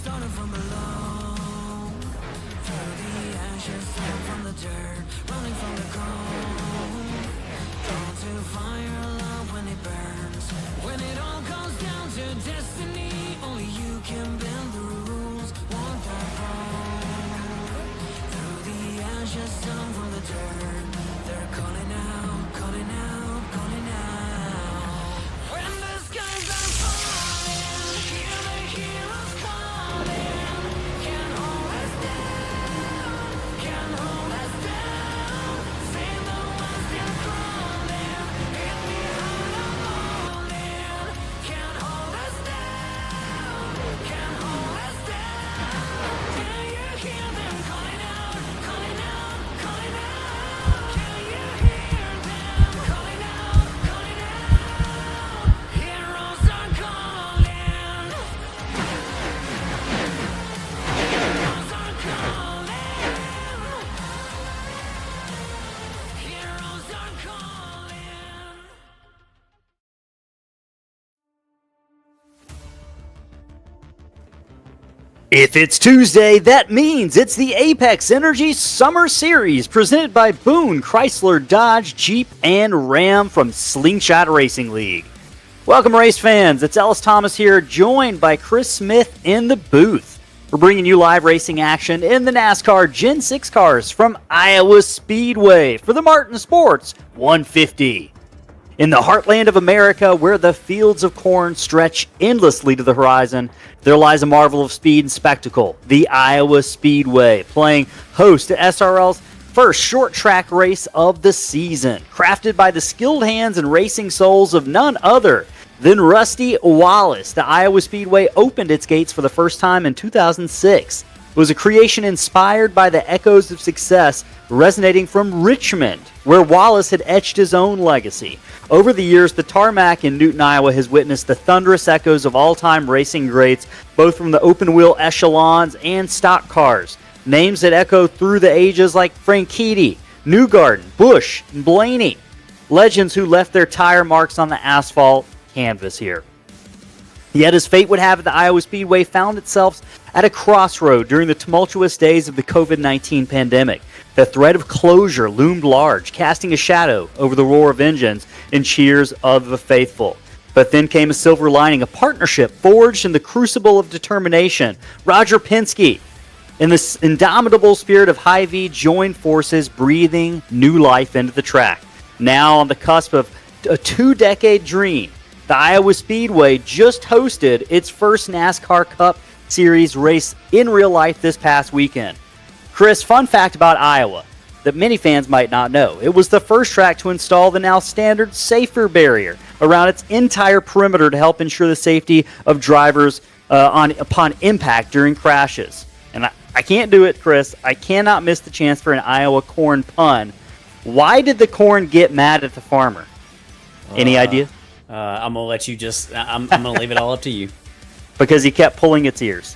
started from below. Through the ashes, and from the dirt, running from the cold. Drawn to fire, love when it burns. When it all comes down to destiny, only you can bend the rules, one by one. Through the ashes, down from the dirt, they're calling out, calling out, calling out. When the skies are falling, hear the heroes calling. Can't hold us down, can't hold us down. Save the ones still crawling, hit me hard I'm falling. Can't hold us down, can't hold us down. Can you hear them calling out, calling out, calling out? Can you hear them calling out, calling out? Heroes are calling. Heroes are calling. Heroes are calling. If it's Tuesday, that means it's the Apex Energy Summer Series presented by Boone, Chrysler, Dodge, Jeep, and Ram from Slingshot Racing League. Welcome, race fans. It's Ellis Thomas here, joined by Chris Smith in the booth. We're bringing you live racing action in the NASCAR Gen 6 cars from Iowa Speedway for the Martin Sports 150. In the heartland of America, where the fields of corn stretch endlessly to the horizon, there lies a marvel of speed and spectacle, the Iowa Speedway, playing host to SRL's first short track race of the season, crafted by the skilled hands and racing souls of none other than Rusty Wallace. The Iowa Speedway opened its gates for the first time in 2006. It was a creation inspired by the echoes of success resonating from Richmond, where Wallace had etched his own legacy. Over the years, the tarmac in Newton, Iowa has witnessed the thunderous echoes of all-time racing greats, both from the open-wheel echelons and stock cars. Names that echo through the ages like Franchitti, Newgarden, Busch, and Blaney. Legends who left their tire marks on the asphalt canvas here. Yet, as fate would have it, the Iowa Speedway found itself at a crossroad during the tumultuous days of the COVID-19 pandemic. The threat of closure loomed large, casting a shadow over the roar of engines and cheers of the faithful. But then came a silver lining, a partnership forged in the crucible of determination. Roger Penske, in the indomitable spirit of Hy-Vee, joined forces, breathing new life into the track. Now on the cusp of a two-decade dream, the Iowa Speedway just hosted its first NASCAR Cup Series race in real life this past weekend. Chris, fun fact about Iowa that many fans might not know. It was the first track to install the now standard safer barrier around its entire perimeter to help ensure the safety of drivers upon impact during crashes. And I can't do it, Chris. I cannot miss the chance for an Iowa corn pun. Why did the corn get mad at the farmer? Any idea? I'm gonna let you I'm gonna leave it all up to you. Because he kept pulling its ears.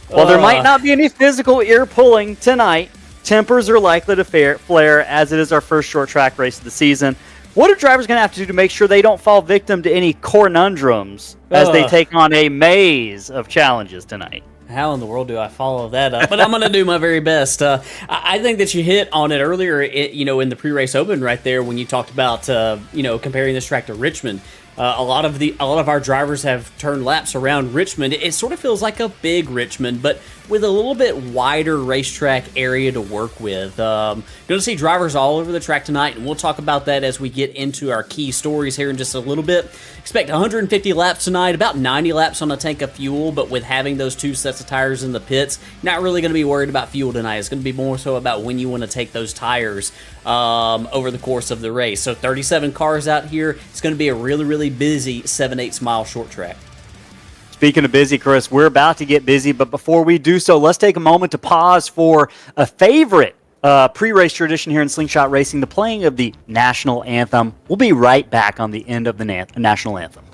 While there might not be any physical ear pulling tonight, tempers are likely to flare as it is our first short track race of the season. What are drivers going to have to do to make sure they don't fall victim to any cornundrums as they take on a maze of challenges tonight? How in the world do I follow that up? But I'm going to do my very best. I think that you hit on it earlier, in the pre-race open right there when you talked about, comparing this track to Richmond. A lot of our drivers have turned laps around Richmond. It sort of feels like a big Richmond, but with a little bit wider racetrack area to work with. Going to see drivers all over the track tonight, and we'll talk about that as we get into our key stories here in just a little bit. Expect 150 laps tonight, about 90 laps on a tank of fuel, but with having those two sets of tires in the pits, not really going to be worried about fuel tonight. It's going to be more so about when you want to take those tires over the course of the race. So 37 cars out here. It's going to be a really, really busy 7/8 mile short track. Speaking of busy, Chris, we're about to get busy, but before we do so, let's take a moment to pause for a favorite pre-race tradition here in Slingshot Racing, the playing of the national anthem. We'll be right back on the end of the national anthem.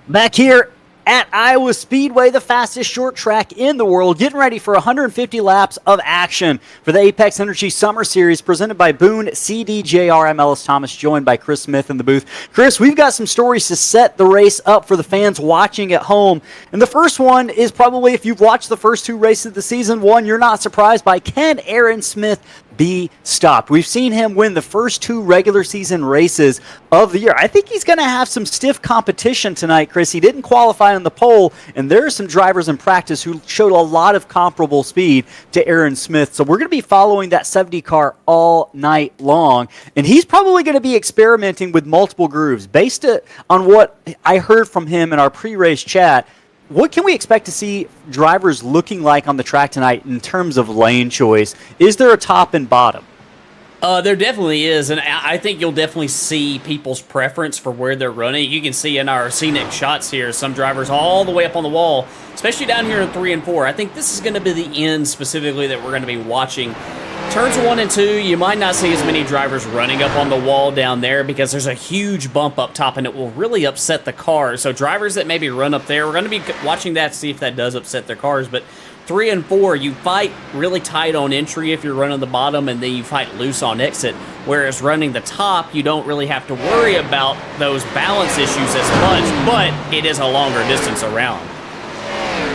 Back here at Iowa Speedway, the fastest short track in the world, getting ready for 150 laps of action for the Apex Energy Summer Series presented by Boone CDJR. I'm Ellis Thomas, joined by Chris Smith in the booth. Chris, we've got some stories to set the race up for the fans watching at home. And the first one is probably, if you've watched the first two races of the season, one you're not surprised by. Can Aaron Smith be stopped? We've seen him win the first two regular season races of the year. I think he's going to have some stiff competition tonight, Chris. He didn't qualify on the pole, and there are some drivers in practice who showed a lot of comparable speed to Aaron Smith. So we're going to be following that 70 car all night long, and he's probably going to be experimenting with multiple grooves. Based on what I heard from him in our pre-race chat, what can we expect to see drivers looking like on the track tonight in terms of lane choice? Is there a top and bottom? There definitely is, and I think you'll definitely see people's preference for where they're running. You can see in our scenic shots here, some drivers all the way up on the wall, especially down here in 3 and 4. I think this is going to be the end specifically that we're going to be watching. Turns 1 and 2, you might not see as many drivers running up on the wall down there because there's a huge bump up top and it will really upset the cars. So drivers that maybe run up there, we're going to be watching that to see if that does upset their cars. But 3 and 4, you fight really tight on entry if you're running the bottom, and then you fight loose on exit. Whereas running the top, you don't really have to worry about those balance issues as much, but it is a longer distance around.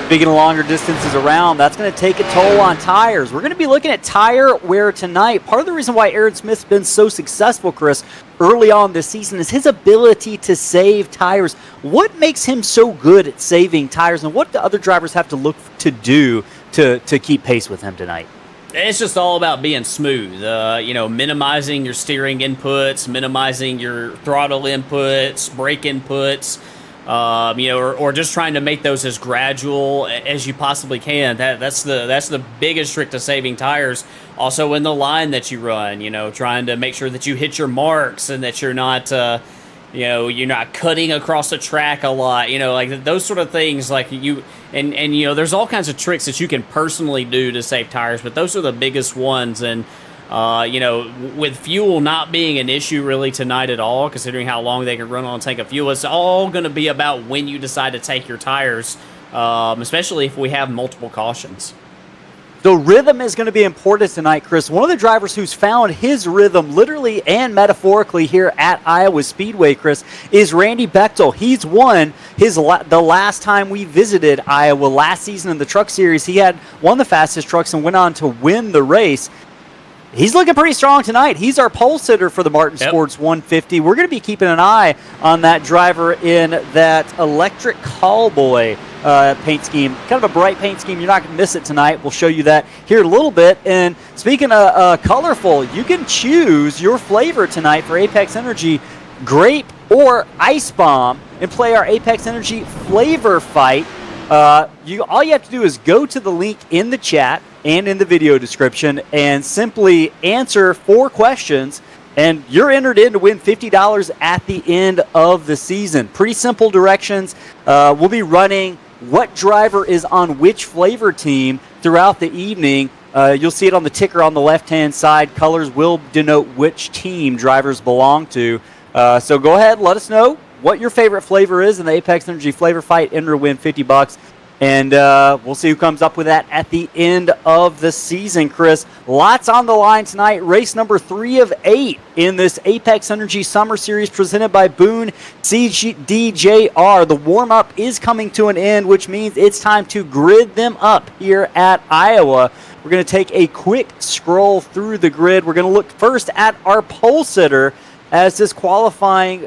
Speaking of longer distances around, that's going to take a toll on tires. We're going to be looking at tire wear tonight. Part of the reason why Aaron Smith's been so successful, Chris, early on this season is his ability to save tires. What makes him so good at saving tires, and what do other drivers have to look to do to keep pace with him tonight? It's just all about being smooth, minimizing your steering inputs, minimizing your throttle inputs, brake inputs, or just trying to make those as gradual as you possibly can. That's the biggest trick to saving tires. Also in the line that you run, trying to make sure that you hit your marks and that you're not, you're not cutting across the track a lot. Like those sort of things. Like there's all kinds of tricks that you can personally do to save tires, but those are the biggest ones. And with fuel not being an issue really tonight at all, considering how long they can run on a tank of fuel, it's all going to be about when you decide to take your tires, especially if we have multiple cautions. So rhythm is going to be important tonight, Chris. One of the drivers who's found his rhythm literally and metaphorically here at Iowa Speedway, Chris, is Randy Bechtel. He's won the last time we visited Iowa last season in the Truck Series. He had won the fastest trucks and went on to win the race. He's looking pretty strong tonight. He's our pole sitter for the Martin Sports 150. We're going to be keeping an eye on that driver in that electric callboy paint scheme. Kind of a bright paint scheme. You're not going to miss it tonight. We'll show you that here in a little bit. And speaking of colorful, you can choose your flavor tonight for Apex Energy, grape or ice bomb, and play our Apex Energy flavor fight. All you have to do is go to the link in the chat and in the video description and simply answer 4 questions, and you're entered in to win $50 at the end of the season. Pretty simple directions. We'll be running what driver is on which flavor team throughout the evening. You'll see it on the ticker on the left-hand side. Colors will denote which team drivers belong to. So go ahead, let us know what your favorite flavor is in the Apex Energy Flavor Fight. Enter to win $50. And we'll see who comes up with that at the end of the season, Chris. Lots on the line tonight. Race number 3 of 8 in this Apex Energy Summer Series presented by Boone CDJR. The warm-up is coming to an end, which means it's time to grid them up here at Iowa. We're going to take a quick scroll through the grid. We're going to look first at our pole sitter, as this qualifying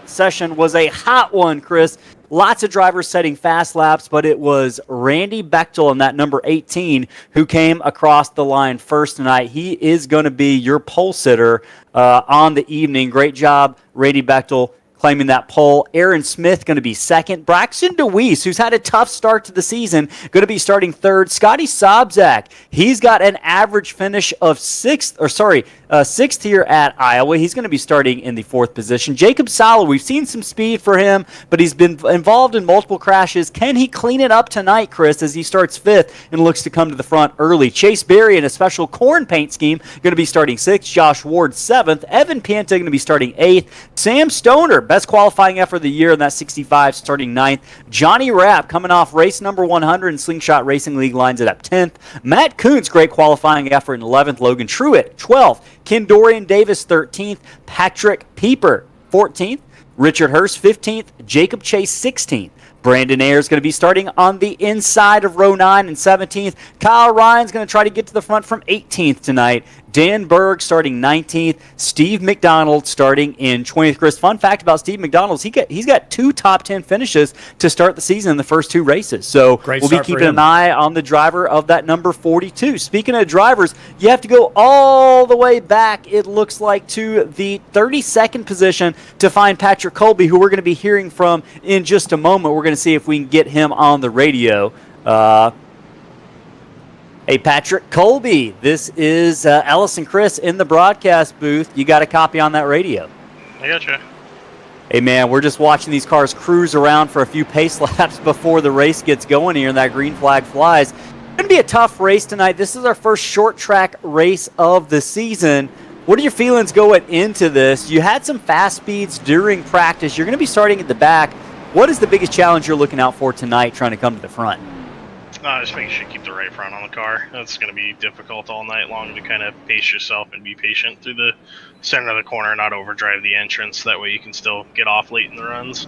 session was a hot one, Chris. Lots of drivers setting fast laps, but it was Randy Bechtel in that number 18 who came across the line first tonight. He is going to be your pole sitter on the evening. Great job, Randy Bechtel, claiming that pole. Aaron Smith going to be second. Braxton DeWeese, who's had a tough start to the season, going to be starting third. Scotty Sobczak, he's got an average finish of sixth here at Iowa. He's going to be starting in the 4th position. Jacob Sala, we've seen some speed for him, but he's been involved in multiple crashes. Can he clean it up tonight, Chris, as he starts 5th and looks to come to the front early? Chase Berry in a special corn paint scheme going to be starting 6th. Josh Ward 7th. Evan Pienta going to be starting 8th. Sam Stoner Best qualifying effort of the year in that 65, starting 9th. Johnny Rapp coming off race number 100 in Slingshot Racing League lines it up 10th. Matt Kuntz, great qualifying effort in 11th. Logan Truitt, 12th. Ken Dorian Davis, 13th. Patrick Pieper, 14th. Richard Hurst, 15th. Jacob Chase, 16th. Brandon Ayers going to be starting on the inside of row 9 and 17th. Kyle Ryan's going to try to get to the front from 18th tonight. Dan Berg starting 19th. Steve McDonald starting in 20th. Chris, fun fact about Steve McDonald, he's got 2 top 10 finishes to start the season in the first 2 races. So we'll be keeping an eye on the driver of that number 42. Speaking of drivers, you have to go all the way back, it looks like, to the 32nd position to find Patrick Colby, who we're going to be hearing from in just a moment. We're going to see if we can get him on the radio. Hey, Patrick Colby, this is Ellis and Chris in the broadcast booth. You got a copy on that radio? I gotcha. Hey, man, we're just watching these cars cruise around for a few pace laps before the race gets going here and that green flag flies. It's going to be a tough race tonight. This is our first short track race of the season. What are your feelings going into this? You had some fast speeds during practice. You're going to be starting at the back. What is the biggest challenge you're looking out for tonight trying to come to the front? Just making sure you keep the right front on the car. That's going to be difficult all night long to kind of pace yourself and be patient through the center of the corner, not overdrive the entrance. That way you can still get off late in the runs.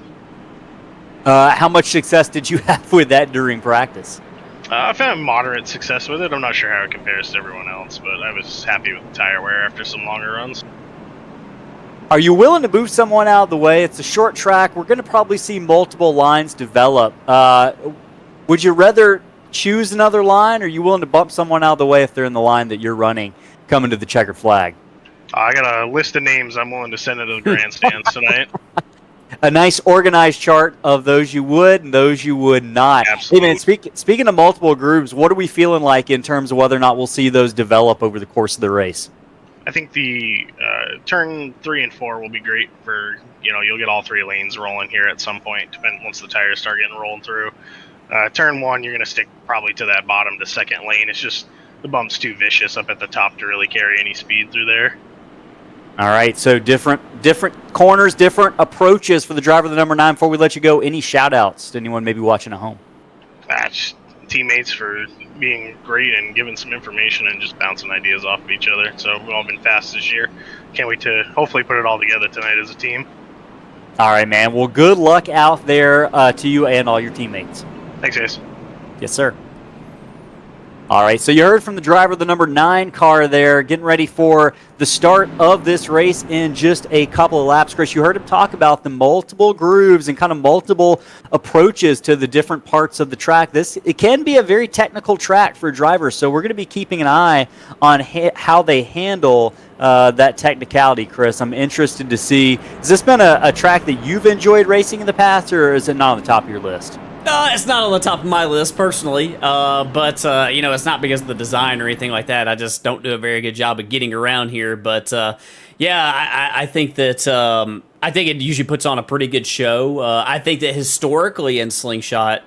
How much success did you have with that during practice? I've had moderate success with it. I'm not sure how it compares to everyone else, but I was happy with the tire wear after some longer runs. Are you willing to move someone out of the way? It's a short track. We're going to probably see multiple lines develop. Would you rather choose another line, or are you willing to bump someone out of the way if they're in the line that you're running coming to the checkered flag? I got a list of names I'm willing to send into the grandstands tonight. A nice organized chart of those you would and those you would not. Absolutely. Hey man, speaking of multiple groups, what are we feeling like in terms of whether or not we'll see those develop over the course of the race? I think the turn 3 and 4 will be great for, you'll get all 3 lanes rolling here at some point, once the tires start getting rolled through. Turn 1, you're going to stick probably to that bottom to second lane. It's just the bump's too vicious up at the top to really carry any speed through there. All right, so different corners, different approaches for the driver of the number 9. Before we let you go, any shout-outs to anyone maybe watching at home? Just teammates for being great and giving some information and just bouncing ideas off of each other. So we've all been fast this year. Can't wait to hopefully put it all together tonight as a team. All right, man. Well, good luck out there to you and all your teammates. Thanks, guys. Yes, sir. All right, so you heard from the driver of the number 9 car there, getting ready for the start of this race in just a couple of laps. Chris, you heard him talk about the multiple grooves and kind of multiple approaches to the different parts of the track. It can be a very technical track for drivers, so we're going to be keeping an eye on how they handle that technicality, Chris. I'm interested to see, has this been a track that you've enjoyed racing in the past, or is it not on the top of your list? It's not on the top of my list personally, but it's not because of the design or anything like that. I just don't do a very good job of getting around here. But I think that I think it usually puts on a pretty good show. I think that historically in Slingshot,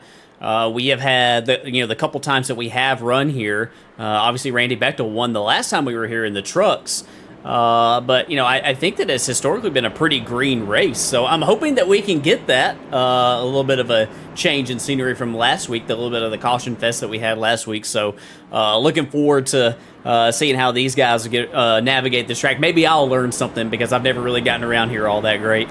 we have had the couple times that we have run here. Obviously, Randy Bechtel won the last time we were here in the trucks. But I think that it's historically been a pretty green race, so I'm hoping that we can get that a little bit of a change in scenery from last week, the little bit of the caution fest that we had last week. So looking forward to seeing how these guys navigate this track. Maybe I'll learn something because I've never really gotten around here all that great.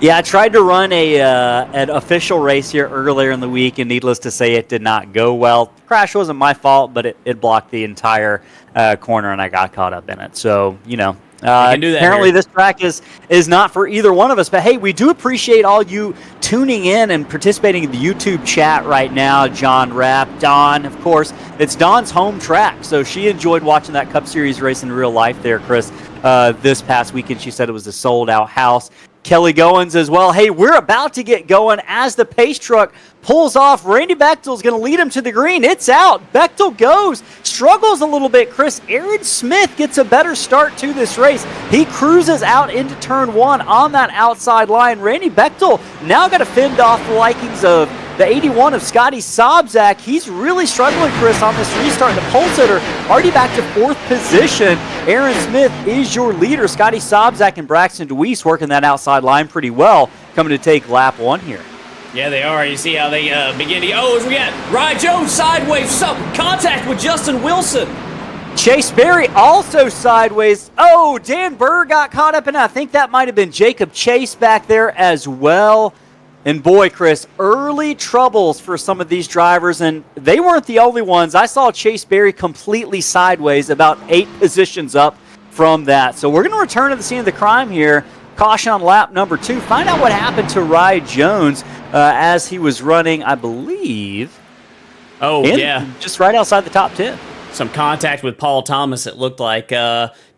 Yeah, I tried to run an official race here earlier in the week, and needless to say, it did not go well. The crash wasn't my fault, but it blocked the entire corner, and I got caught up in it. So, apparently this track is not for either one of us. But, hey, we do appreciate all you tuning in and participating in the YouTube chat right now. John Rapp, Dawn, of course. It's Dawn's home track, so she enjoyed watching that Cup Series race in real life there, Chris, this past weekend. She said it was a sold-out house. Kelly Goins as well. Hey, we're about to get going as the pace truck pulls off. Randy Bechtel's going to lead him to the green. It's out. Bechtel goes. Struggles a little bit, Chris. Aaron Smith gets a better start to this race. He cruises out into turn 1 on that outside line. Randy Bechtel now got to fend off the likings of The 81 of Scotty Sobczak, he's really struggling, Chris, on this restart. The pole sitter already back to 4th position. Aaron Smith is your leader. Scotty Sobczak and Braxton DeWeese working that outside line pretty well, coming to take lap 1 here. Yeah, they are. You see how they begin to... Oh, as we got Ryan Jones sideways, contact with Justin Wilson. Chase Berry also sideways. Oh, Dan Burr got caught up in it. I think that might have been Jacob Chase back there as well. And boy, Chris, early troubles for some of these drivers, and they weren't the only ones. I saw Chase Berry completely sideways, about 8 positions up from that. So we're going to return to the scene of the crime here. Caution on lap number 2. Find out what happened to Ryan Jones as he was running, I believe. Oh, yeah. Just right outside the top 10. Some contact with Paul Thomas, it looked like.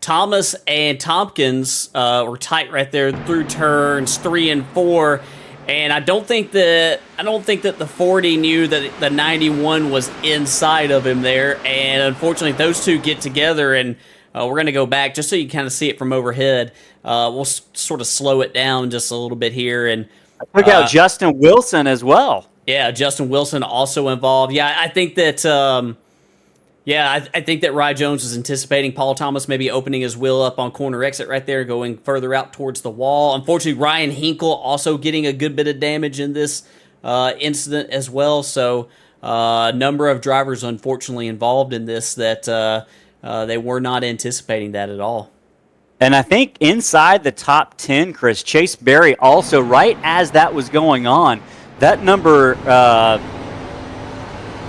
Thomas and Tompkins were tight right there through turns 3 and 4. And I don't think that the 40 knew that the 91 was inside of him there. And unfortunately, those two get together, and we're going to go back just so you kind of see it from overhead. We'll sort of slow it down just a little bit here. And look out Justin Wilson as well. Yeah, Justin Wilson also involved. Yeah, I think that. I think that Ryan Jones was anticipating Paul Thomas maybe opening his wheel up on corner exit right there, going further out towards the wall. Unfortunately, Ryan Hinkle also getting a good bit of damage in this incident as well. So a number of drivers, unfortunately, involved in this that they were not anticipating that at all. And I think inside the top 10, Chris, Chase Berry also, right as that was going on, that number...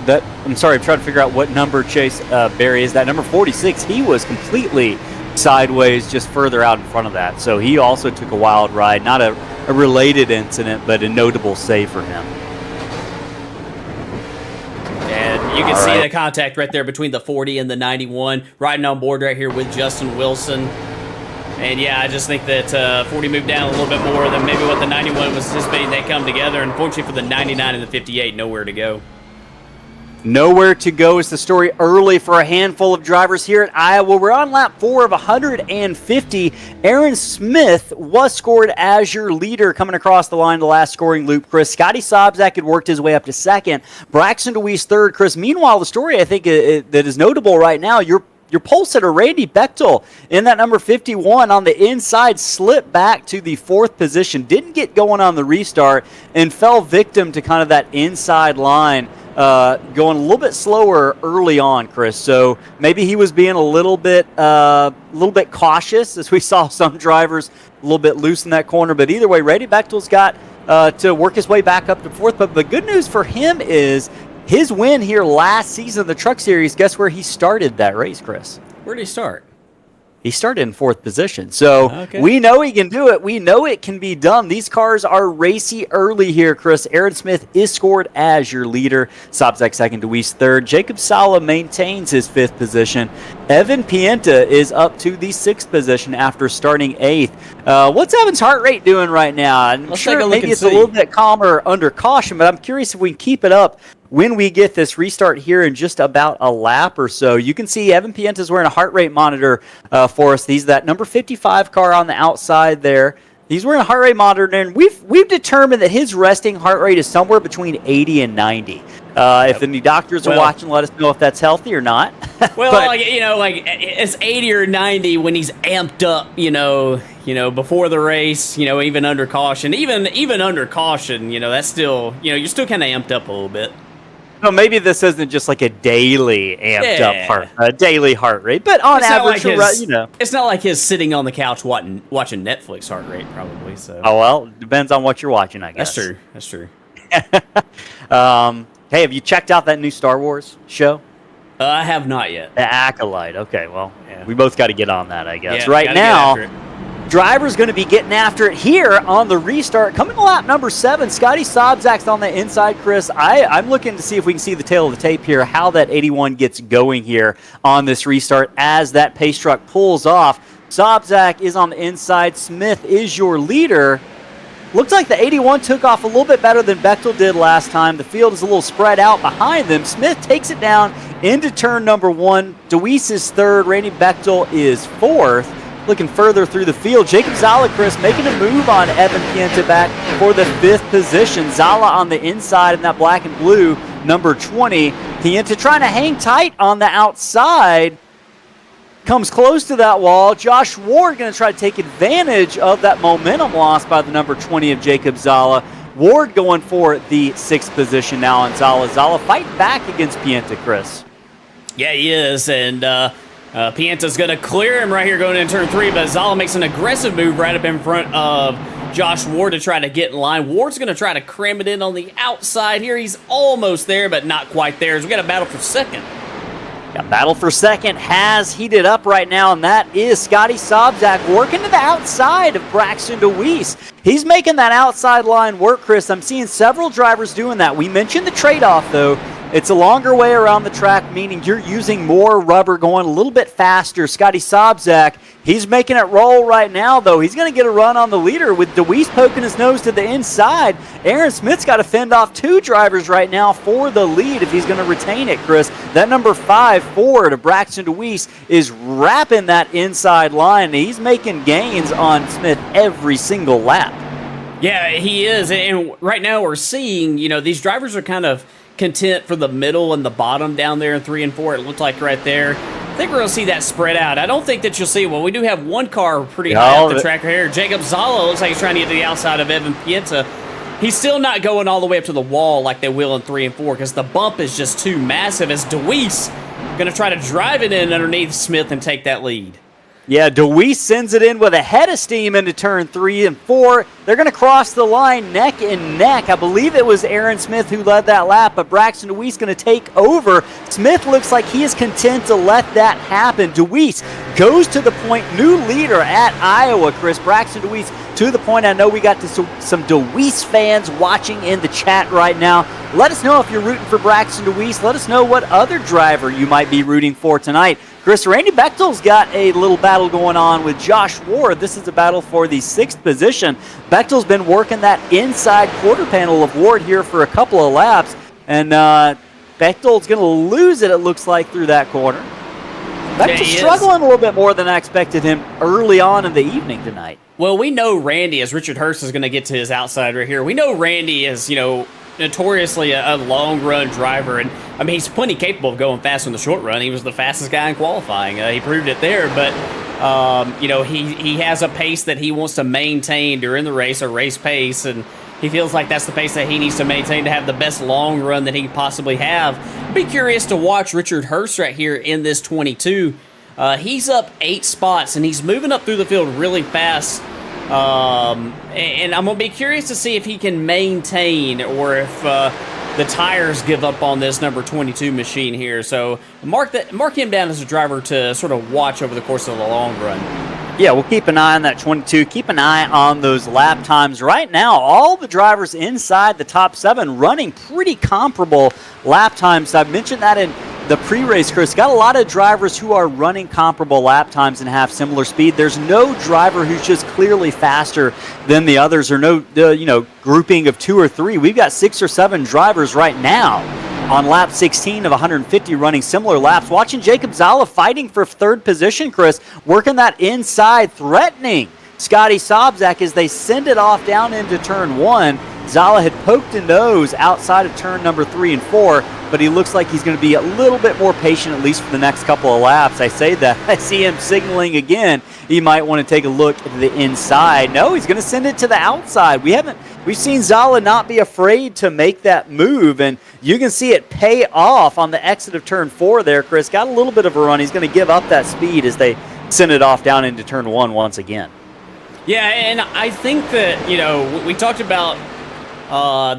I'm sorry, I'm trying to figure out what number Chase Berry is. That number 46, he was completely sideways just further out in front of that. So he also took a wild ride. Not a related incident, but a notable save for him. And you can see the contact right there between the 40 and the 91. Riding on board right here with Justin Wilson. And yeah, I just think that 40 moved down a little bit more than maybe what the 91 was anticipating. They come together. Unfortunately for the 99 and the 58, nowhere to go. Nowhere to go is the story early for a handful of drivers here at Iowa. We're on lap 4 of 150. Aaron Smith was scored as your leader coming across the line, the last scoring loop, Chris. Scotty Sobczak had worked his way up to 2nd. Braxton DeWeese 3rd, Chris. Meanwhile, the story I think that is notable right now, your pole sitter, Randy Bechtel, in that number 51 on the inside, slipped back to the 4th position, didn't get going on the restart, and fell victim to kind of that inside line. Going a little bit slower early on, Chris. So maybe he was being a little bit cautious, as we saw some drivers a little bit loose in that corner. But either way, Randy Bechtel's got to work his way back up to 4th. But the good news for him is his win here last season of the Truck Series. Guess where he started that race, Chris? Where did he start? He started in 4th position. So we know he can do it. We know it can be done. These cars are racy early here, Chris. Aaron Smith is scored as your leader. Sobczak 2nd, DeWeese 3rd. Jacob Sala maintains his 5th position. Evan Pienta is up to the 6th position after starting 8th. What's Evan's heart rate doing right now? I'm sure maybe it's a little bit calmer under caution, but I'm curious if we can keep it up when we get this restart here in just about a lap or so. You can see Evan Pienta's wearing a heart rate monitor for us. He's that number 55 car on the outside there. He's wearing a heart rate monitor, and we've determined that his resting heart rate is somewhere between 80 and 90. If any doctors are watching, let us know if that's healthy or not. Well, it's 80 or 90 when he's amped up, before the race, even under caution. Even under caution, that's still, you're still kind of amped up a little bit. No, maybe this isn't just like a daily amped up daily heart rate, but on average, it's not like his sitting on the couch watching Netflix heart rate, probably. So. Oh well, depends on what you're watching, I guess. That's true. Hey, have you checked out that new Star Wars show? I have not yet. The Acolyte. Okay, well, we both got to get on that, I guess. Yeah, right now, driver's going to be getting after it here on the restart. Coming to lap number 7, Scotty Sobczak's on the inside, Chris. I'm looking to see if we can see the tail of the tape here, how that 81 gets going here on this restart as that pace truck pulls off. Sobczak is on the inside. Smith is your leader. Looks like the 81 took off a little bit better than Bechtel did last time. The field is a little spread out behind them. Smith takes it down into turn number 1. DeWeese is 3rd. Randy Bechtel is 4th. Looking further through the field, Jacob Zalakris making a move on Evan Pienta back for the 5th position. Zala on the inside in that black and blue, number 20. Pienta trying to hang tight on the outside. Comes close to that wall. Josh Ward going to try to take advantage of that momentum loss by the number 20 of Jacob Zala. Ward going for the 6th position now on Zala. Zala fighting back against Pienta, Chris. Yeah, he is, and Pienta's going to clear him right here going into turn 3, but Zala makes an aggressive move right up in front of Josh Ward to try to get in line. Ward's going to try to cram it in on the outside here. He's almost there, but not quite there. So we got a battle for second. Yeah, battle for second has heated up right now, and that is Scotty Sobczak working to the outside of Braxton DeWeese. He's making that outside line work, Chris. I'm seeing several drivers doing that. We mentioned the trade-off, though. It's a longer way around the track, meaning you're using more rubber, going a little bit faster. Scotty Sobczak, he's making it roll right now, though. He's going to get a run on the leader with DeWeese poking his nose to the inside. Aaron Smith's got to fend off 2 drivers right now for the lead if he's going to retain it, Chris. That number 5, Ford of Braxton DeWeese, is wrapping that inside line. He's making gains on Smith every single lap. Yeah, he is. And right now we're seeing, these drivers are kind of content for the middle and the bottom down there in 3 and 4. It looked like right there. I think we're going to see that spread out. I don't think that you'll see, well, we do have one car pretty high up the track right here. Jacob Zala looks like he's trying to get to the outside of Evan Pienta. He's still not going all the way up to the wall like they will in 3 and 4 because the bump is just too massive as DeWeese going to try to drive it in underneath Smith and take that lead. Yeah, DeWeese sends it in with a head of steam into turn 3 and 4. They're going to cross the line neck and neck. I believe it was Aaron Smith who led that lap, but Braxton DeWeese going to take over. Smith looks like he is content to let that happen. DeWeese goes to the point, new leader at Iowa, Chris. Braxton DeWeese to the point. I know we got some DeWeese fans watching in the chat right now. Let us know if you're rooting for Braxton DeWeese. Let us know what other driver you might be rooting for tonight. Chris, Randy Bechtel's got a little battle going on with Josh Ward. This is a battle for the 6th position. Bechtel's been working that inside quarter panel of Ward here for a couple of laps, and Bechtel's going to lose it looks like, through that corner. Bechtel's struggling a little bit more than I expected him early on in the evening tonight. Well, we know Randy, as Richard Hurst is going to get to his outside right here, we know Randy is, notoriously a long-run driver, and I mean, he's plenty capable of going fast in the short run. He was the fastest guy in qualifying. He proved it there, but he has a pace that he wants to maintain during the race, a race pace, and he feels like that's the pace that he needs to maintain to have the best long run that he can possibly have. Be curious to watch Richard Hurst right here in this 22. He's up 8 spots, and he's moving up through the field really fast. And I'm going to be curious to see if he can maintain or if the tires give up on this number 22 machine here. So mark him down as a driver to sort of watch over the course of the long run. Yeah, we'll keep an eye on that 22. Keep an eye on those lap times. Right now, all the drivers inside the top 7 running pretty comparable lap times. I've mentioned that in the pre-race, Chris. Got a lot of drivers who are running comparable lap times and have similar speed. There's no driver who's just clearly faster than the others, or no grouping of 2 or 3. We've got 6 or 7 drivers right now on lap 16 of 150 running similar laps. Watching Jacob Zala fighting for 3rd position, Chris, working that inside, threatening Scotty Sobczak as they send it off down into turn 1. Zala had poked a nose outside of turn number 3 and 4, but he looks like he's going to be a little bit more patient, at least for the next couple of laps. I say that. I see him signaling again. He might want to take a look at the inside. No, he's going to send it to the outside. We've seen Zala not be afraid to make that move, and you can see it pay off on the exit of turn 4 there, Chris. Got a little bit of a run. He's going to give up that speed as they send it off down into turn 1 once again. Yeah, and I think that, we talked about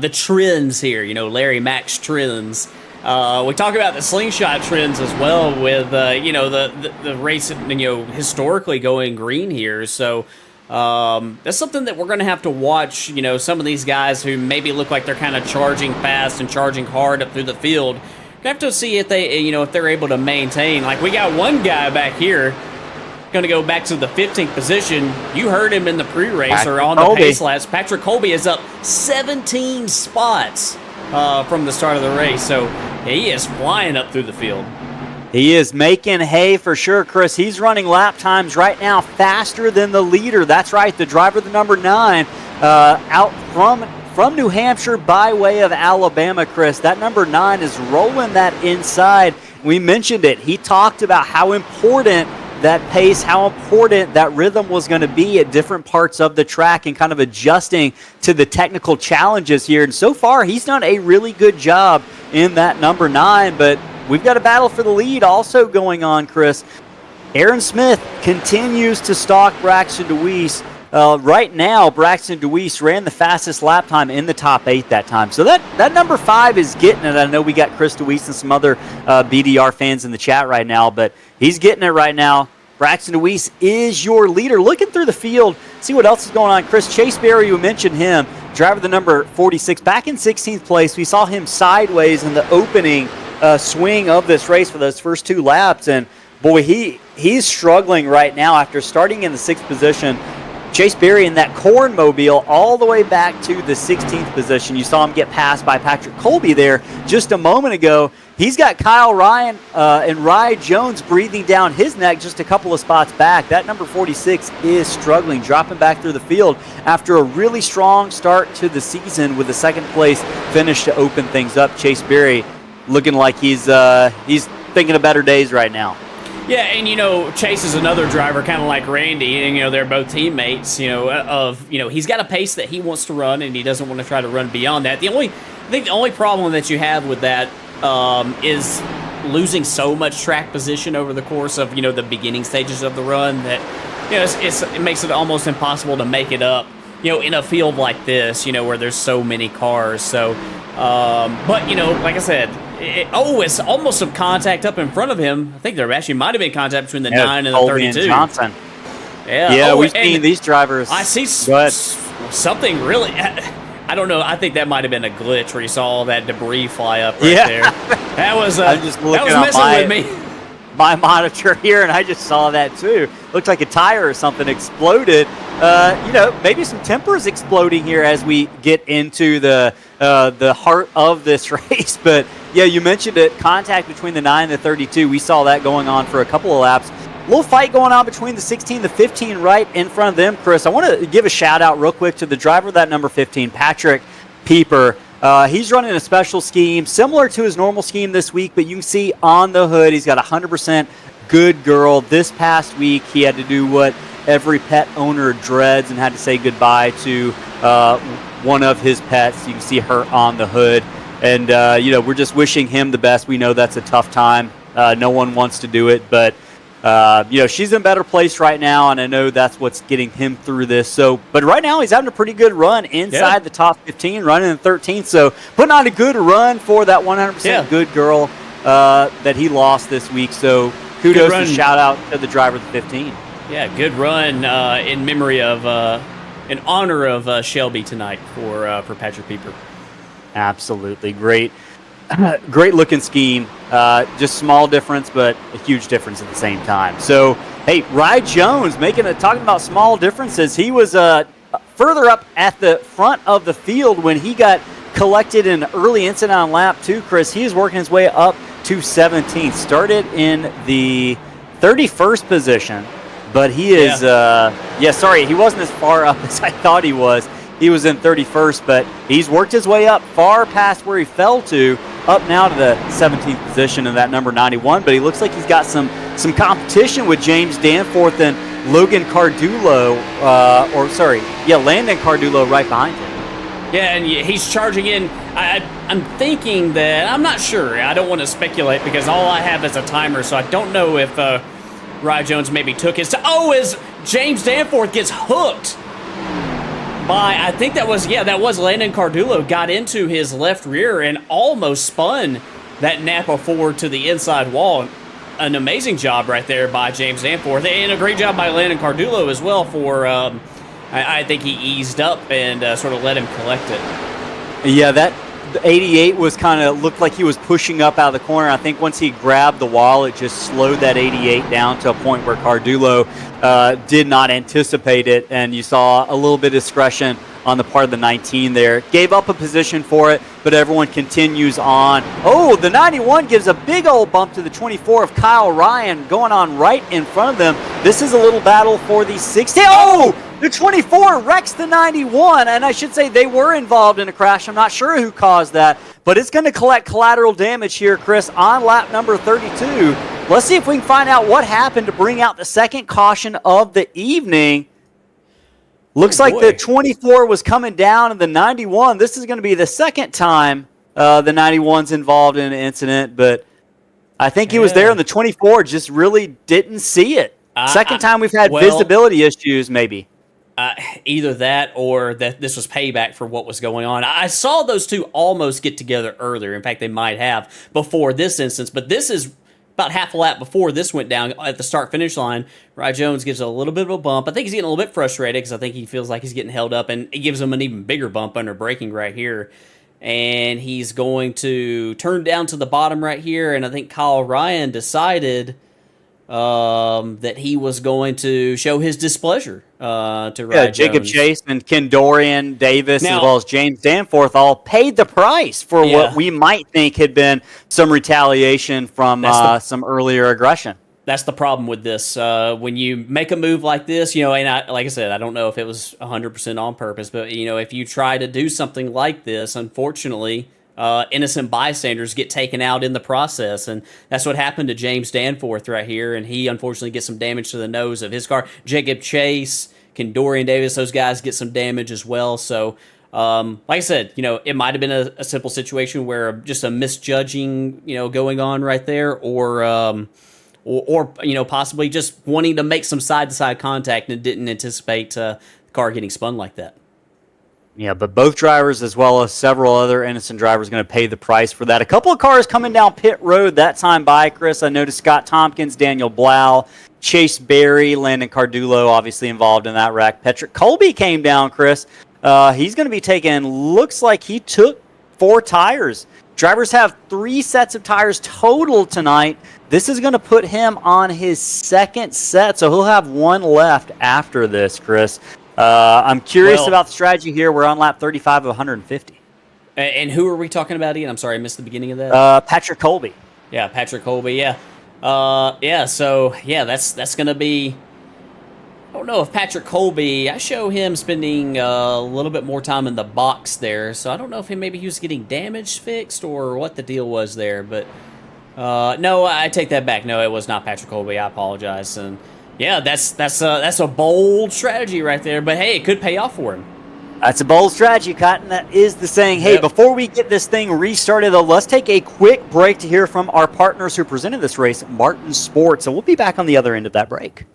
the trends here, Larry Mack's trends. We talk about the slingshot trends as well with, the race, historically going green here. So that's something that we're going to have to watch, some of these guys who maybe look like they're kind of charging fast and charging hard up through the field. We have to see if they, if they're able to maintain. Like, we got one guy back here going to go back to the 15th position. You heard him in the pre-race or on the pace laps. Patrick Colby is up 17 spots from the start of the race. So he is flying up through the field. He is making hay for sure, Chris. He's running lap times right now faster than the leader. That's right, the driver, the number 9, out from New Hampshire by way of Alabama, Chris. That number 9 is rolling that inside. We mentioned it. He talked about how important that pace, how important that rhythm was going to be at different parts of the track and kind of adjusting to the technical challenges here. And so far, he's done a really good job in that number 9, but we've got a battle for the lead also going on, Chris. Aaron Smith continues to stalk Braxton DeWeese. Right now, Braxton DeWeese ran the fastest lap time in the top 8 that time. So that number 5 is getting it. I know we got Chris DeWeese and some other BDR fans in the chat right now, but he's getting it right now. Braxton DeWeese is your leader. Looking through the field, see what else is going on. Chris Chase Berry, you mentioned him, driver the number 46, back in 16th place. We saw him sideways in the opening swing of this race for those first 2 laps, and boy, he's struggling right now after starting in the 6th position. Chase Berry in that corn mobile all the way back to the 16th position. You saw him get passed by Patrick Colby there just a moment ago. He's got Kyle Ryan and Rye Jones breathing down his neck just a couple of spots back. That number 46 is struggling, dropping back through the field after a really strong start to the season with a 2nd place finish to open things up. Chase Berry looking like he's thinking of better days right now. Yeah, and Chase is another driver kind of like Randy, and they're both teammates. He's got a pace that he wants to run, and he doesn't want to try to run beyond that. I think the only problem that you have with that is losing so much track position over the course of the beginning stages of the run that it makes it almost impossible to make it up. In a field like this, where there's so many cars. So, but like I said. It's almost some contact up in front of him. I think there actually might have been contact between the 9 and the Colby 32. And Johnson. Yeah, we've seen these drivers. I see something really. I don't know. I think that might have been a glitch where you saw all that debris fly up right there. That was I'm just looking that was messing with me. My monitor here, and I just saw that too. Looked like a tire or something exploded. Maybe some tempers exploding here as we get into the heart of this race. But yeah, you mentioned it. Contact between the 9 and the 32. We saw that going on for a couple of laps. A little fight going on between the 16 and the 15 right in front of them, Chris. I want to give a shout out real quick to the driver of that number 15, Patrick Pieper. He's running a special scheme similar to his normal scheme this week, but you can see on the hood he's got 100% good girl. This past week he had to do what every pet owner dreads and had to say goodbye to one of his pets. You can see her on the hood. And, we're just wishing him the best. We know that's a tough time. No one wants to do it, but she's in a better place right now, and I know that's what's getting him through this. So, but right now he's having a pretty good run inside the top 15, running in 13th. So, putting on a good run for that 100% good girl that he lost this week. So, kudos and shout out to the driver of the 15. Yeah, good run in memory of, in honor of Shelby tonight for Patrick Pieper. Absolutely great. Great looking scheme. Just small difference, but a huge difference at the same time. So, hey, Rye Jones talking about small differences. He was further up at the front of the field when he got collected in early incident on lap 2, Chris. He is working his way up to 17th. Started in the 31st position, but he is, he wasn't as far up as I thought he was. He was in 31st, but he's worked his way up far past where he fell to, up now to the 17th position in that number 91. But he looks like he's got some competition with James Danforth and Logan Cardullo, Landon Cardullo right behind him. Yeah, and he's charging in. I'm thinking that, I'm not sure. I don't want to speculate because all I have is a timer, so I don't know if Rye Jones maybe took his. As James Danforth gets hooked. I think that was Landon Cardullo got into his left rear and almost spun that Napa forward to the inside wall. An amazing job right there by James Danforth, and a great job by Landon Cardullo as well for, I think he eased up and sort of let him collect it. Yeah, that 88 was looked like he was pushing up out of the corner. I think once he grabbed the wall, it just slowed that 88 down to a point where Cardullo did not anticipate it, and you saw a little bit of discretion on the part of the 19 there. Gave up a position for it, but everyone continues on. Oh, the 91 gives a big old bump to the 24 of Kyle Ryan going on right in front of them. This is a little battle for the 60. Oh! The 24 wrecks the 91, and I should say they were involved in a crash. I'm not sure who caused that, but it's going to collect collateral damage here, Chris, on lap number 32. Let's see if we can find out what happened to bring out the second caution of the evening. Looks like the 24 was coming down, and the 91, this is going to be the second time the 91's involved in an incident, but I think he was there, and the 24 just really didn't see it. Second time we've had visibility issues, maybe. Either that or that this was payback for what was going on. I saw those two almost get together earlier. In fact, they might have before this instance, but this is about half a lap before this went down at the start-finish line. Rye Jones gives a little bit of a bump. I think he's getting a little bit frustrated because I think he feels like he's getting held up, and it gives him an even bigger bump under braking right here. And he's going to turn down to the bottom right here, and I think Kyle Ryan decided that he was going to show his displeasure to Rye Jacob Jones. Chase and Ken Dorian Davis, as well as James Danforth, all paid the price for what we might think had been some retaliation from some earlier aggression. That's the problem with this. When you make a move like this, and like I said, I don't know if it was 100% on purpose, but if you try to do something like this, unfortunately, innocent bystanders get taken out in the process, and that's what happened to James Danforth right here, and he unfortunately gets some damage to the nose of his car. Jacob Chase, Dorian Davis, those guys get some damage as well. So, like I said, it might have been a simple situation where just a misjudging, going on right there, or possibly just wanting to make some side-to-side contact and didn't anticipate the car getting spun like that. Yeah, but both drivers, as well as several other innocent drivers, going to pay the price for that. A couple of cars coming down pit road that time by, Chris. I noticed Scott Tompkins, Daniel Blau, Chase Berry, Landon Cardulo, obviously involved in that wreck. Patrick Colby came down, Chris. He's going to be taking, looks like he took 4 tires. Drivers have 3 sets of tires total tonight. This is going to put him on his second set, so he'll have 1 left after this, Chris. I'm curious about the strategy here. We're on lap 35 of 150. And who are we talking about, Ian? I'm sorry, I missed the beginning of that. Patrick Colby. Yeah, Patrick Colby, yeah. That's going to be... I don't know if Patrick Colby... I show him spending a little bit more time in the box there, so I don't know if maybe he was getting damage fixed or what the deal was there, but... no, I take that back. No, it was not Patrick Colby. I apologize. And yeah, that's a bold strategy right there. But hey, it could pay off for him. That's a bold strategy, Cotton. That is the saying. Hey, before we get this thing restarted, though, let's take a quick break to hear from our partners who presented this race, Martin Sports. So we'll be back on the other end of that break.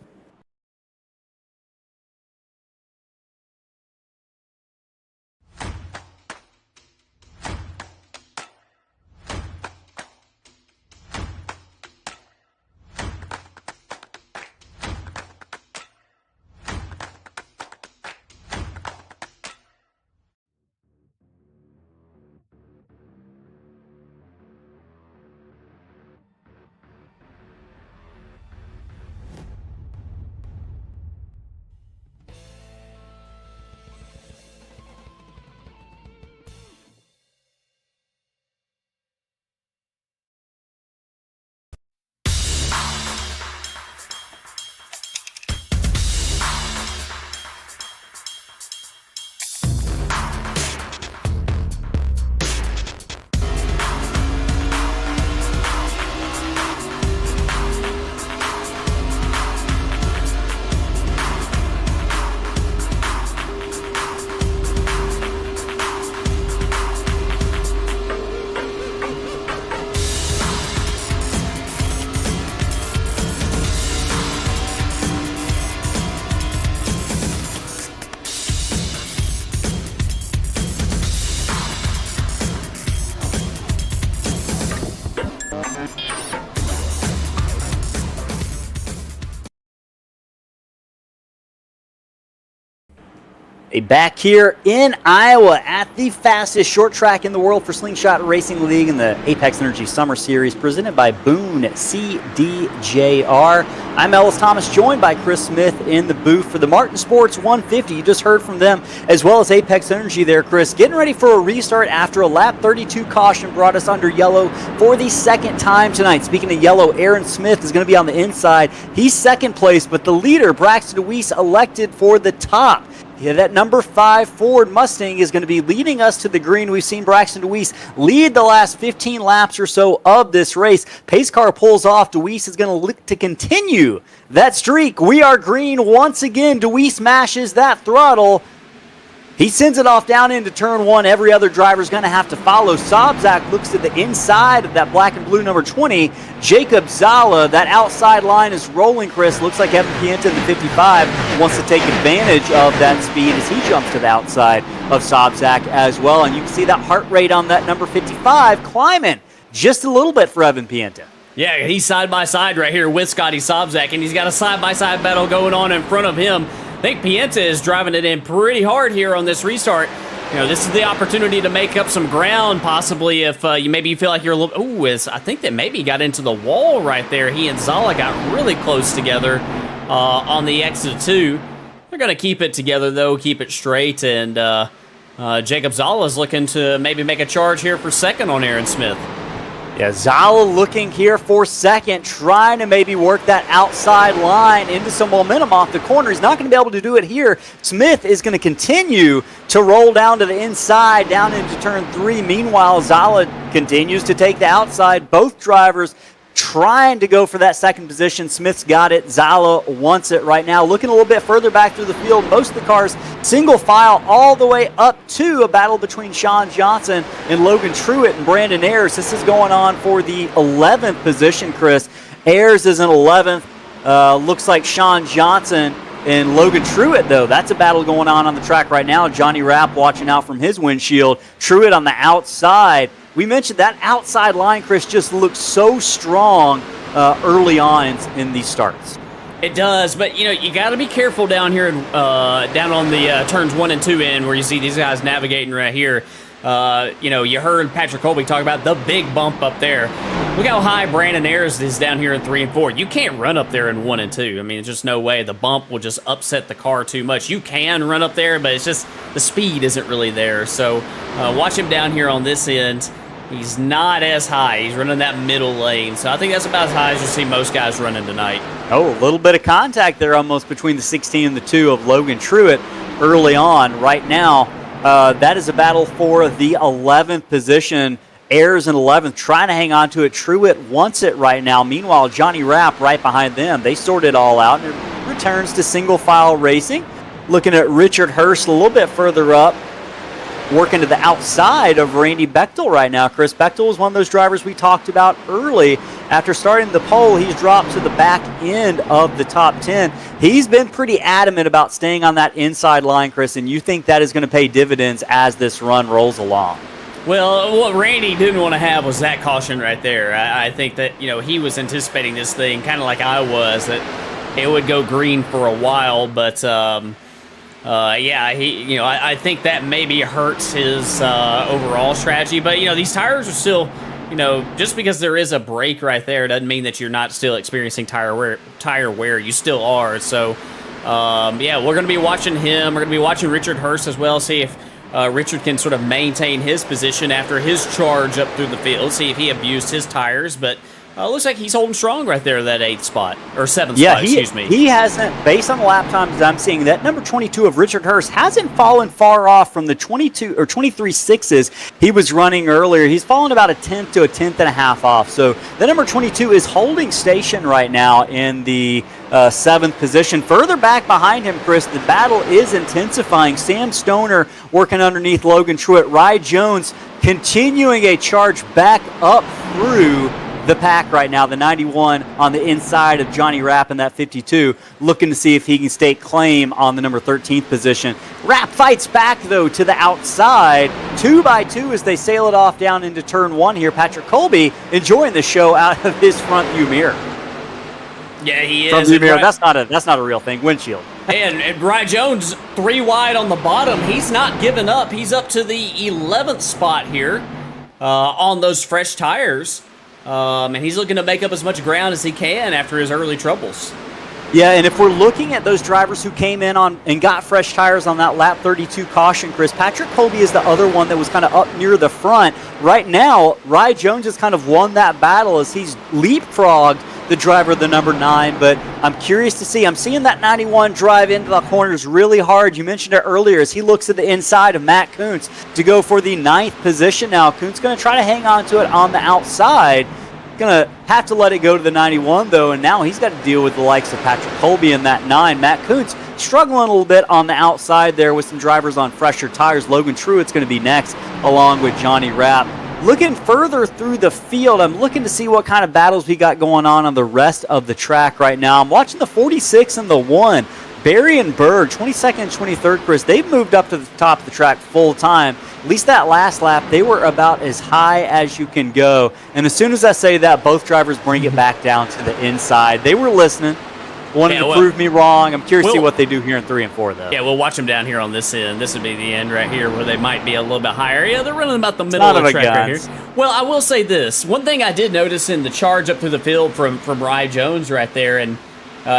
Back here in Iowa at the fastest short track in the world for Slingshot Racing League in the Apex Energy Summer Series presented by Boone CDJR. I'm Ellis Thomas, joined by Chris Smith in the booth for the Martin Sports 150. You just heard from them, as well as Apex Energy there, Chris. Getting ready for a restart after a lap 32 caution brought us under yellow for the second time tonight. Speaking of yellow, Aaron Smith is going to be on the inside. He's second place, but the leader, Braxton DeWeese, elected for the top. Yeah, that number 5 Ford Mustang is going to be leading us to the green. We've seen Braxton DeWeese lead the last 15 laps or so of this race. Pace car pulls off. DeWeese is going to look to continue that streak. We are green once again. DeWeese mashes that throttle. He sends it off down into turn 1. Every other driver is going to have to follow. Sobzak looks to the inside of that black and blue number 20. Jacob Zala, that outside line is rolling, Chris. Looks like Evan Pienta in the 55 wants to take advantage of that speed as he jumps to the outside of Sobzak as well. And you can see that heart rate on that number 55 climbing just a little bit for Evan Pienta. Yeah, he's side by side right here with Scotty Sobzak, and he's got a side by side battle going on in front of him. I think Pienta is driving it in pretty hard here on this restart. You know, this is the opportunity to make up some ground, possibly if you feel like you're a little. Ooh, I think that maybe got into the wall right there. He and Zala got really close together on the exit 2. They're going to keep it together though, keep it straight, and Jacob Zala is looking to maybe make a charge here for second on Aaron Smith. Yeah, Zala looking here for second, trying to maybe work that outside line into some momentum off the corner. He's not going to be able to do it here. Smith is going to continue to roll down to the inside, down into turn 3. Meanwhile, Zala continues to take the outside. Both drivers trying to go for that second position. Smith's got it. Zala wants it right now. Looking a little bit further back through the field. Most of the cars single file all the way up to a battle between Sean Johnson and Logan Truitt and Brandon Ayers. This is going on for the 11th position, Chris. Ayers is in 11th. Looks like Sean Johnson and Logan Truitt, though. That's a battle going on the track right now. Johnny Rapp watching out from his windshield. Truitt on the outside. We mentioned that outside line, Chris, just looks so strong early on in these starts. It does, but you got to be careful down here, down on the turns 1 and 2 end where you see these guys navigating right here. You heard Patrick Colby talk about the big bump up there. Look how high Brandon Ayers is down here in 3 and 4. You can't run up there in 1 and 2. I mean, there's just no way. The bump will just upset the car too much. You can run up there, but it's just the speed isn't really there. So watch him down here on this end. He's not as high. He's running that middle lane. So I think that's about as high as you see most guys running tonight. Oh, a little bit of contact there almost between the 16 and the 2 of Logan Truitt early on. Right now, that is a battle for the 11th position. Ayers in 11th, trying to hang on to it. Truitt wants it right now. Meanwhile, Johnny Rapp right behind them. They sort it all out, and it returns to single file racing. Looking at Richard Hurst a little bit further up. Working to the outside of Randy Bechtel right now. Chris Bechtel was one of those drivers we talked about early. After starting the pole, he's dropped to the back end of the top 10. He's been pretty adamant about staying on that inside line, Chris, and you think that is going to pay dividends as this run rolls along. Well, what Randy didn't want to have was that caution right there. I think that, he was anticipating this thing kind of like I was, that it would go green for a while, but I think that maybe hurts his overall strategy. But these tires are still, just because there is a break right there doesn't mean that you're not still experiencing tire wear. You still are. So we're going to be watching him. We're going to be watching Richard Hurst as well. See if Richard can sort of maintain his position after his charge up through the field. See if he abused his tires, but. Looks like he's holding strong right there, that 8th spot, or 7th spot, excuse me. He hasn't, based on the lap times I'm seeing, that number 22 of Richard Hurst hasn't fallen far off from the 22 or 23 sixes he was running earlier. He's fallen about a tenth to a tenth and a half off. So the number 22 is holding station right now in the 7th position. Further back behind him, Chris, the battle is intensifying. Sam Stoner working underneath Logan Truitt. Rye Jones continuing a charge back up through the pack right now, the 91 on the inside of Johnny Rapp in that 52, looking to see if he can stake claim on the number 13th position. Rapp fights back, though, to the outside, 2 by 2 as they sail it off down into turn 1 here. Patrick Colby enjoying the show out of his front view mirror. Yeah, he is. Front view mirror, that's not a real thing. Windshield. And Ryan Jones, 3 wide on the bottom. He's not giving up. He's up to the 11th spot here on those fresh tires. And he's looking to make up as much ground as he can after his early troubles. Yeah, and if we're looking at those drivers who came in on and got fresh tires on that lap 32 caution, Chris, Patrick Colby is the other one that was kind of up near the front. Right now, Ryan Jones has kind of won that battle as he's leapfrogged the driver, the number 9, but I'm curious to see. I'm seeing that 91 drive into the corners really hard. You mentioned it earlier as he looks at the inside of Matt Kuntz to go for the 9th position now. Kuntz going to try to hang on to it on the outside. Going to have to let it go to the 91, though, and now he's got to deal with the likes of Patrick Colby in that 9. Matt Kuntz struggling a little bit on the outside there with some drivers on fresher tires. Logan Truett's going to be next, along with Johnny Rapp. Looking further through the field, I'm looking to see what kind of battles we got going on the rest of the track right now. I'm watching the 46 and the 1. Barry and Berg, 22nd and 23rd, Chris, they've moved up to the top of the track full time. At least that last lap, they were about as high as you can go. And as soon as I say that, both drivers bring it back down to the inside. They were listening, wanted to prove me wrong. I'm curious to see what they do here in 3 and 4, though. Yeah, we'll watch them down here on this end. This would be the end right here where they might be a little bit higher. Yeah, they're running about the middle of the track right here. Well, I will say this. One thing I did notice in the charge up through the field from Ryan Jones right there, and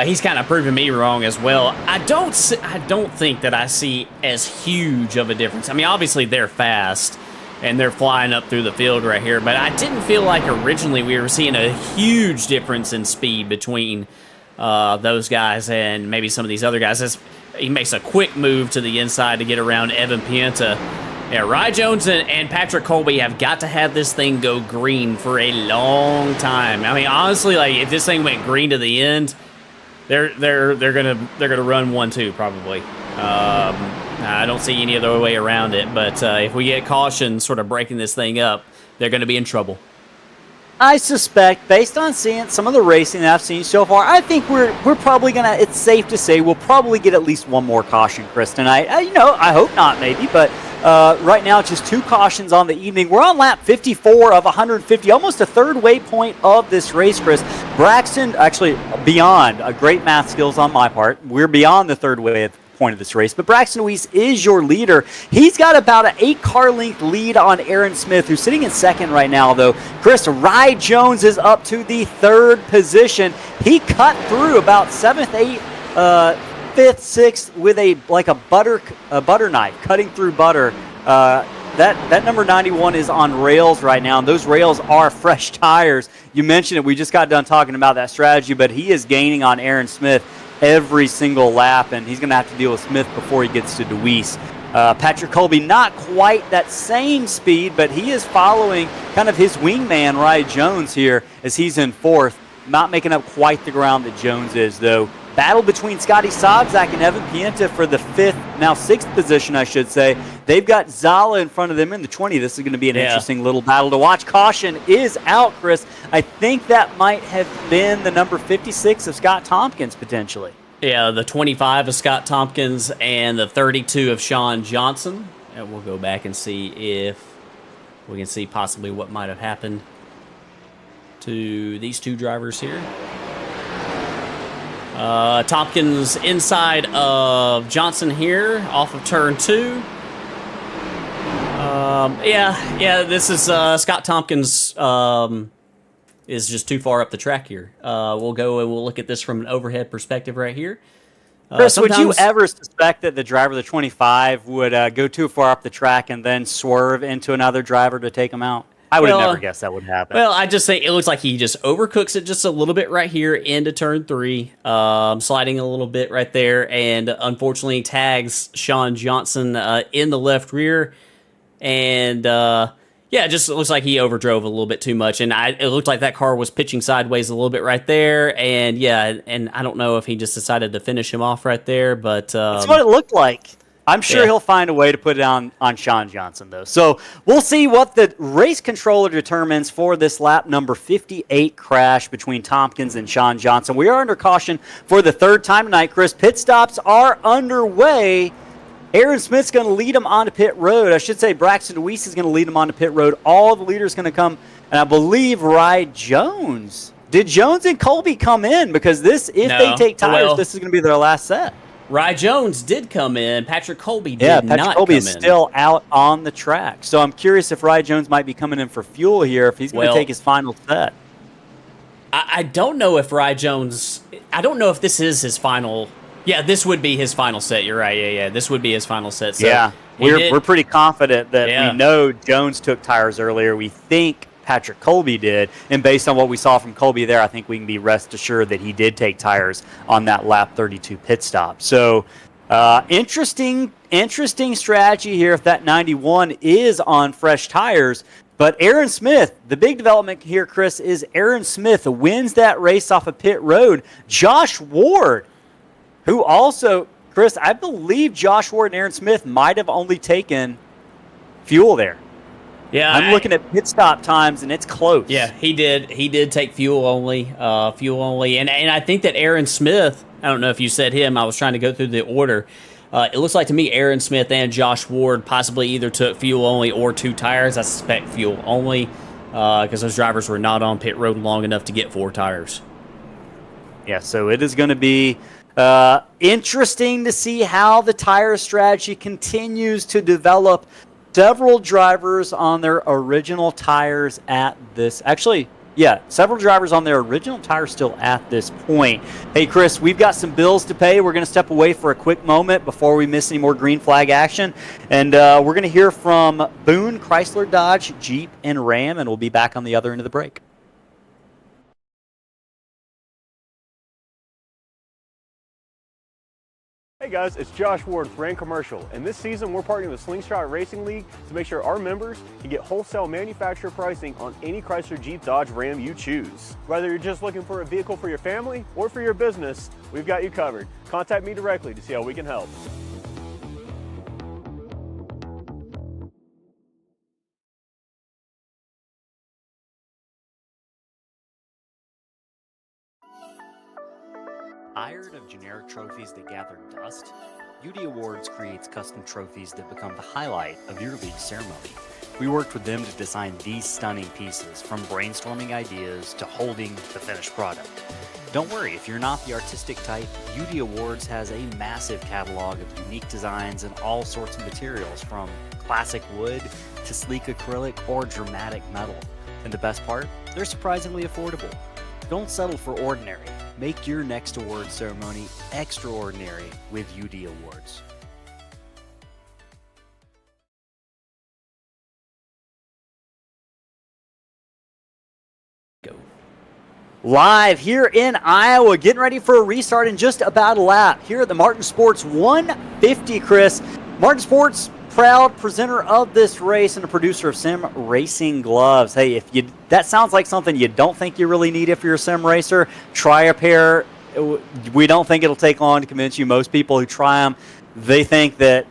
he's kind of proving me wrong as well. I don't think that I see as huge of a difference. I mean, obviously they're fast and they're flying up through the field right here, but I didn't feel like originally we were seeing a huge difference in speed between those guys and maybe some of these other guys. As he makes a quick move to the inside to get around Evan Pienta. Yeah, Ryan Jones and Patrick Colby have got to have this thing go green for a long time. I mean, honestly, like if this thing went green to the end, they're gonna run 1-2 probably. I don't see any other way around it. But if we get caution, sort of breaking this thing up, they're going to be in trouble. I suspect, based on seeing some of the racing that I've seen so far, I think we're probably gonna. It's safe to say we'll probably get at least one more caution, Chris, tonight. I hope not, maybe, but right now it's just 2 cautions on the evening. We're on lap 54 of 150, almost a third waypoint of this race, Chris. Braxton, actually beyond great math skills on my part. We're beyond the third waypoint of this race, but Braxton Weiss is your leader. He's got about an 8-car length lead on Aaron Smith, who's sitting in second right now, though. Chris, Ryan Jones is up to the 3rd position. He cut through about 7th, 8th, 5th, 6th with a butter knife, cutting through butter. That number 91 is on rails right now, and those rails are fresh tires. You mentioned it. We just got done talking about that strategy, but he is gaining on Aaron Smith every single lap, and he's going to have to deal with Smith before he gets to DeWeese. Patrick Colby, not quite that same speed, but he is following kind of his wingman, Ryan Jones, here as he's in 4th. Not making up quite the ground that Jones is, though. Battle between Scotty Sobczak and Evan Pienta for the 5th, now 6th position, I should say. They've got Zala in front of them in the 20. This is going to be an interesting little battle to watch. Caution is out, Chris. I think that might have been the number 56 of Scott Tompkins, potentially. Yeah, the 25 of Scott Tompkins and the 32 of Sean Johnson. And we'll go back and see if we can see possibly what might have happened to these 2 drivers here. Tompkins inside of Johnson here, off of turn 2. This is Scott Tompkins is just too far up the track here. We'll go and we'll look at this from an overhead perspective right here. Chris, would you ever suspect that the driver of the 25 would go too far up the track and then swerve into another driver to take him out? I would have never guessed that would happen. Well, I just think it looks like he just overcooks it just a little bit right here into turn 3, sliding a little bit right there, and unfortunately tags Sean Johnson in the left rear. And it just looks like he overdrove a little bit too much, and it looked like that car was pitching sideways a little bit right there. And and I don't know if he just decided to finish him off right there, but that's what it looked like. I'm sure he'll find a way to put it on Sean Johnson, though. So we'll see what the race controller determines for this lap number 58 crash between Tompkins and Sean Johnson. We are under caution for the 3rd time tonight, Chris. Pit stops are underway. Aaron Smith's going to lead him onto pit road. I should say Braxton DeWeese is going to lead him onto pit road. All the leaders going to come, and I believe Ryan Jones. Did Jones and Colby come in? Because if they take tires, this is going to be their last set. Rye Jones did come in. Patrick Colby did Yeah, not Patrick Colby come is in. still out on the track. So I'm curious if Rye Jones might be coming in for fuel here, if he's going to Well, take his final set. I don't know if Rye Jones. I don't know if this is his final. Yeah, this would be his final set. You're right. Yeah. This would be his final set. So Yeah, we're pretty confident that Yeah. we know Jones took tires earlier. We think Patrick Colby did, and based on what we saw from Colby there, I think we can be rest assured that he did take tires on that lap 32 pit stop. So interesting strategy here if that 91 is on fresh tires. But Aaron Smith, the big development here, Chris, is Aaron Smith wins that race off of pit road. Josh Ward, who also, Chris, I believe Josh Ward and Aaron Smith might have only taken fuel there. Yeah, I'm looking at pit stop times, and it's close. Yeah, he did. He did take fuel only. And I think that Aaron Smith. I don't know if you said him. I was trying to go through the order. It looks like to me Aaron Smith and Josh Ward possibly either took fuel only or 2 tires. I suspect fuel only because those drivers were not on pit road long enough to get 4 tires. Yeah, so it is going to be interesting to see how the tire strategy continues to develop. Several drivers on their original tires at this. Actually, yeah, several drivers on their original tires still at this point. Hey, Chris, we've got some bills to pay. We're going to step away for a quick moment before we miss any more green flag action. And we're going to hear from Boone, Chrysler, Dodge, Jeep, and Ram, and we'll be back on the other end of the break. Hey guys, it's Josh Ward with Ram Commercial, and this season we're partnering with Slingshot Racing League to make sure our members can get wholesale manufacturer pricing on any Chrysler, Jeep, Dodge, Ram you choose. Whether you're just looking for a vehicle for your family or for your business, we've got you covered. Contact me directly to see how we can help. Tired of generic trophies that gather dust? UD Awards creates custom trophies that become the highlight of your league ceremony. We worked with them to design these stunning pieces, from brainstorming ideas to holding the finished product. Don't worry, if you're not the artistic type, UD Awards has a massive catalog of unique designs and all sorts of materials, from classic wood to sleek acrylic or dramatic metal. And the best part? They're surprisingly affordable. Don't settle for ordinary. Make your next award ceremony extraordinary with UD Awards. Go. Live here in Iowa, getting ready for a restart in just about a lap here at the Martin Sports 150, Chris. Martin Sports, proud presenter of this race and a producer of sim racing gloves. Hey, if that sounds like something you don't think you really need if you're a sim racer, try a pair. We don't think it'll take long to convince you. Most people who try them, they think that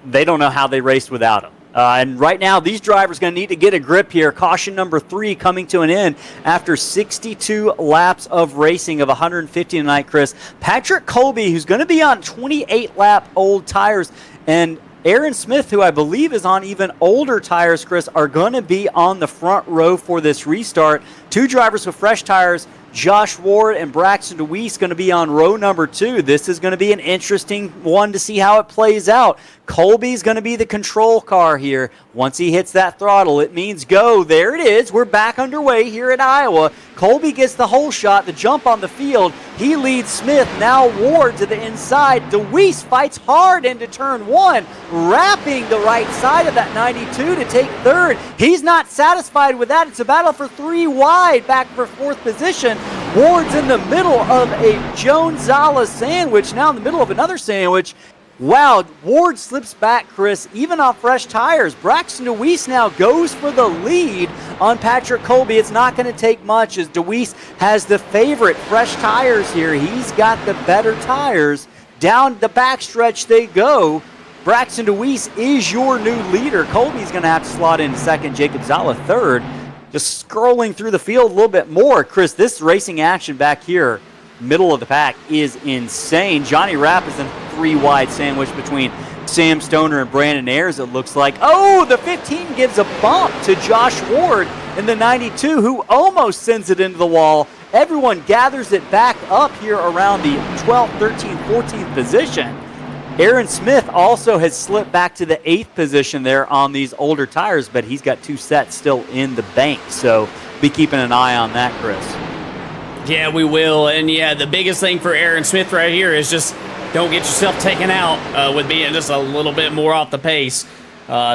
they don't know how they raced without them. And right now, these drivers are going to need to get a grip here. Caution number 3 coming to an end after 62 laps of racing of 150 tonight, Chris. Patrick Colby, who's going to be on 28-lap old tires, and Aaron Smith, who I believe is on even older tires, Chris, are going to be on the front row for this restart. 2 drivers with fresh tires, Josh Ward and Braxton DeWeese, going to be on row number 2. This is going to be an interesting one to see how it plays out. Colby's going to be the control car here. Once he hits that throttle, it means go. There it is. We're back underway here at Iowa. Colby gets the whole shot, the jump on the field. He leads Smith. Now Ward to the inside. DeWeese fights hard into turn 1, wrapping the right side of that 92 to take third. He's not satisfied with that. It's a battle for 3 wide, back for 4th position. Ward's in the middle of a Jones-Zala sandwich, now in the middle of another sandwich. Wow, Ward slips back, Chris, even on fresh tires. Braxton DeWeese now goes for the lead on Patrick Colby. It's not going to take much as DeWeese has the favorite fresh tires here. He's got the better tires. Down the backstretch they go. Braxton DeWeese is your new leader. Colby's going to have to slot in second, Jacob Zala third. Just scrolling through the field a little bit more, Chris, this racing action back here, middle of the pack, is insane. Johnny Rapp is in 3 wide sandwich between Sam Stoner and Brandon Ayers, it looks like. Oh, the 15 gives a bump to Josh Ward in the 92, who almost sends it into the wall everyone gathers it back up here around the 12th, 13th, 14th position. Aaron Smith also has slipped back to the 8th position there on these older tires, but he's got 2 sets still in the bank. So be keeping an eye on that, Chris. Yeah, we will. And yeah, the biggest thing for Aaron Smith right here is just don't get yourself taken out with being just a little bit more off the pace.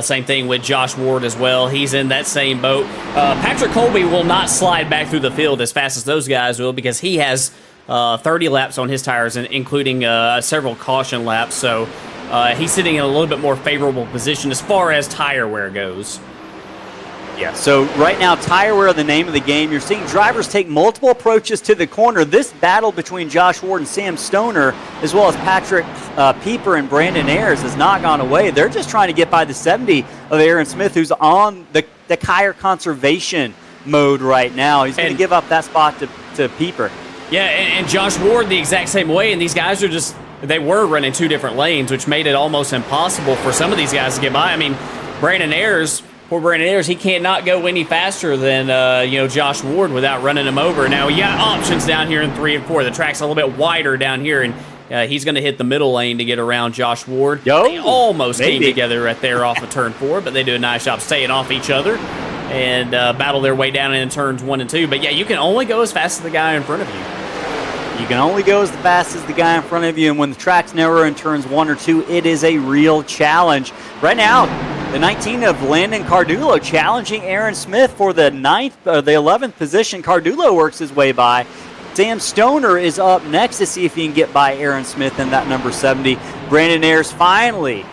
Same thing with Josh Ward as well. He's in that same boat. Patrick Colby will not slide back through the field as fast as those guys will because he has 30 laps on his tires, including several caution laps. So he's sitting in a little bit more favorable position as far as tire wear goes. Yeah, so right now, tire wear, the name of the game. You're seeing drivers take multiple approaches to the corner. This battle between Josh Ward and Sam Stoner, as well as Patrick Pieper and Brandon Ayers, has not gone away. They're just trying to get by the 70 of Aaron Smith, who's on the tire conservation mode right now. He's going to give up that spot to Pieper. Yeah, and Josh Ward the exact same way, and these guys they were running 2 different lanes, which made it almost impossible for some of these guys to get by. I mean, Poor Brandon Ayers, he cannot go any faster than Josh Ward without running him over. Now, you got options down here in 3 and 4. The track's a little bit wider down here, and he's going to hit the middle lane to get around Josh Ward. They almost came together right there off of turn 4, but they do a nice job staying off each other and battle their way down in turns 1 and 2. But yeah, you can only go as fast as the guy in front of you. You can only go as fast as the guy in front of you, and when the track's narrower in turns 1 or 2, it is a real challenge. Right now, the 19 of Landon Cardulo challenging Aaron Smith for the 11th position. Cardulo works his way by. Sam Stoner is up next to see if he can get by Aaron Smith in that number 70. Brandon Ayers finally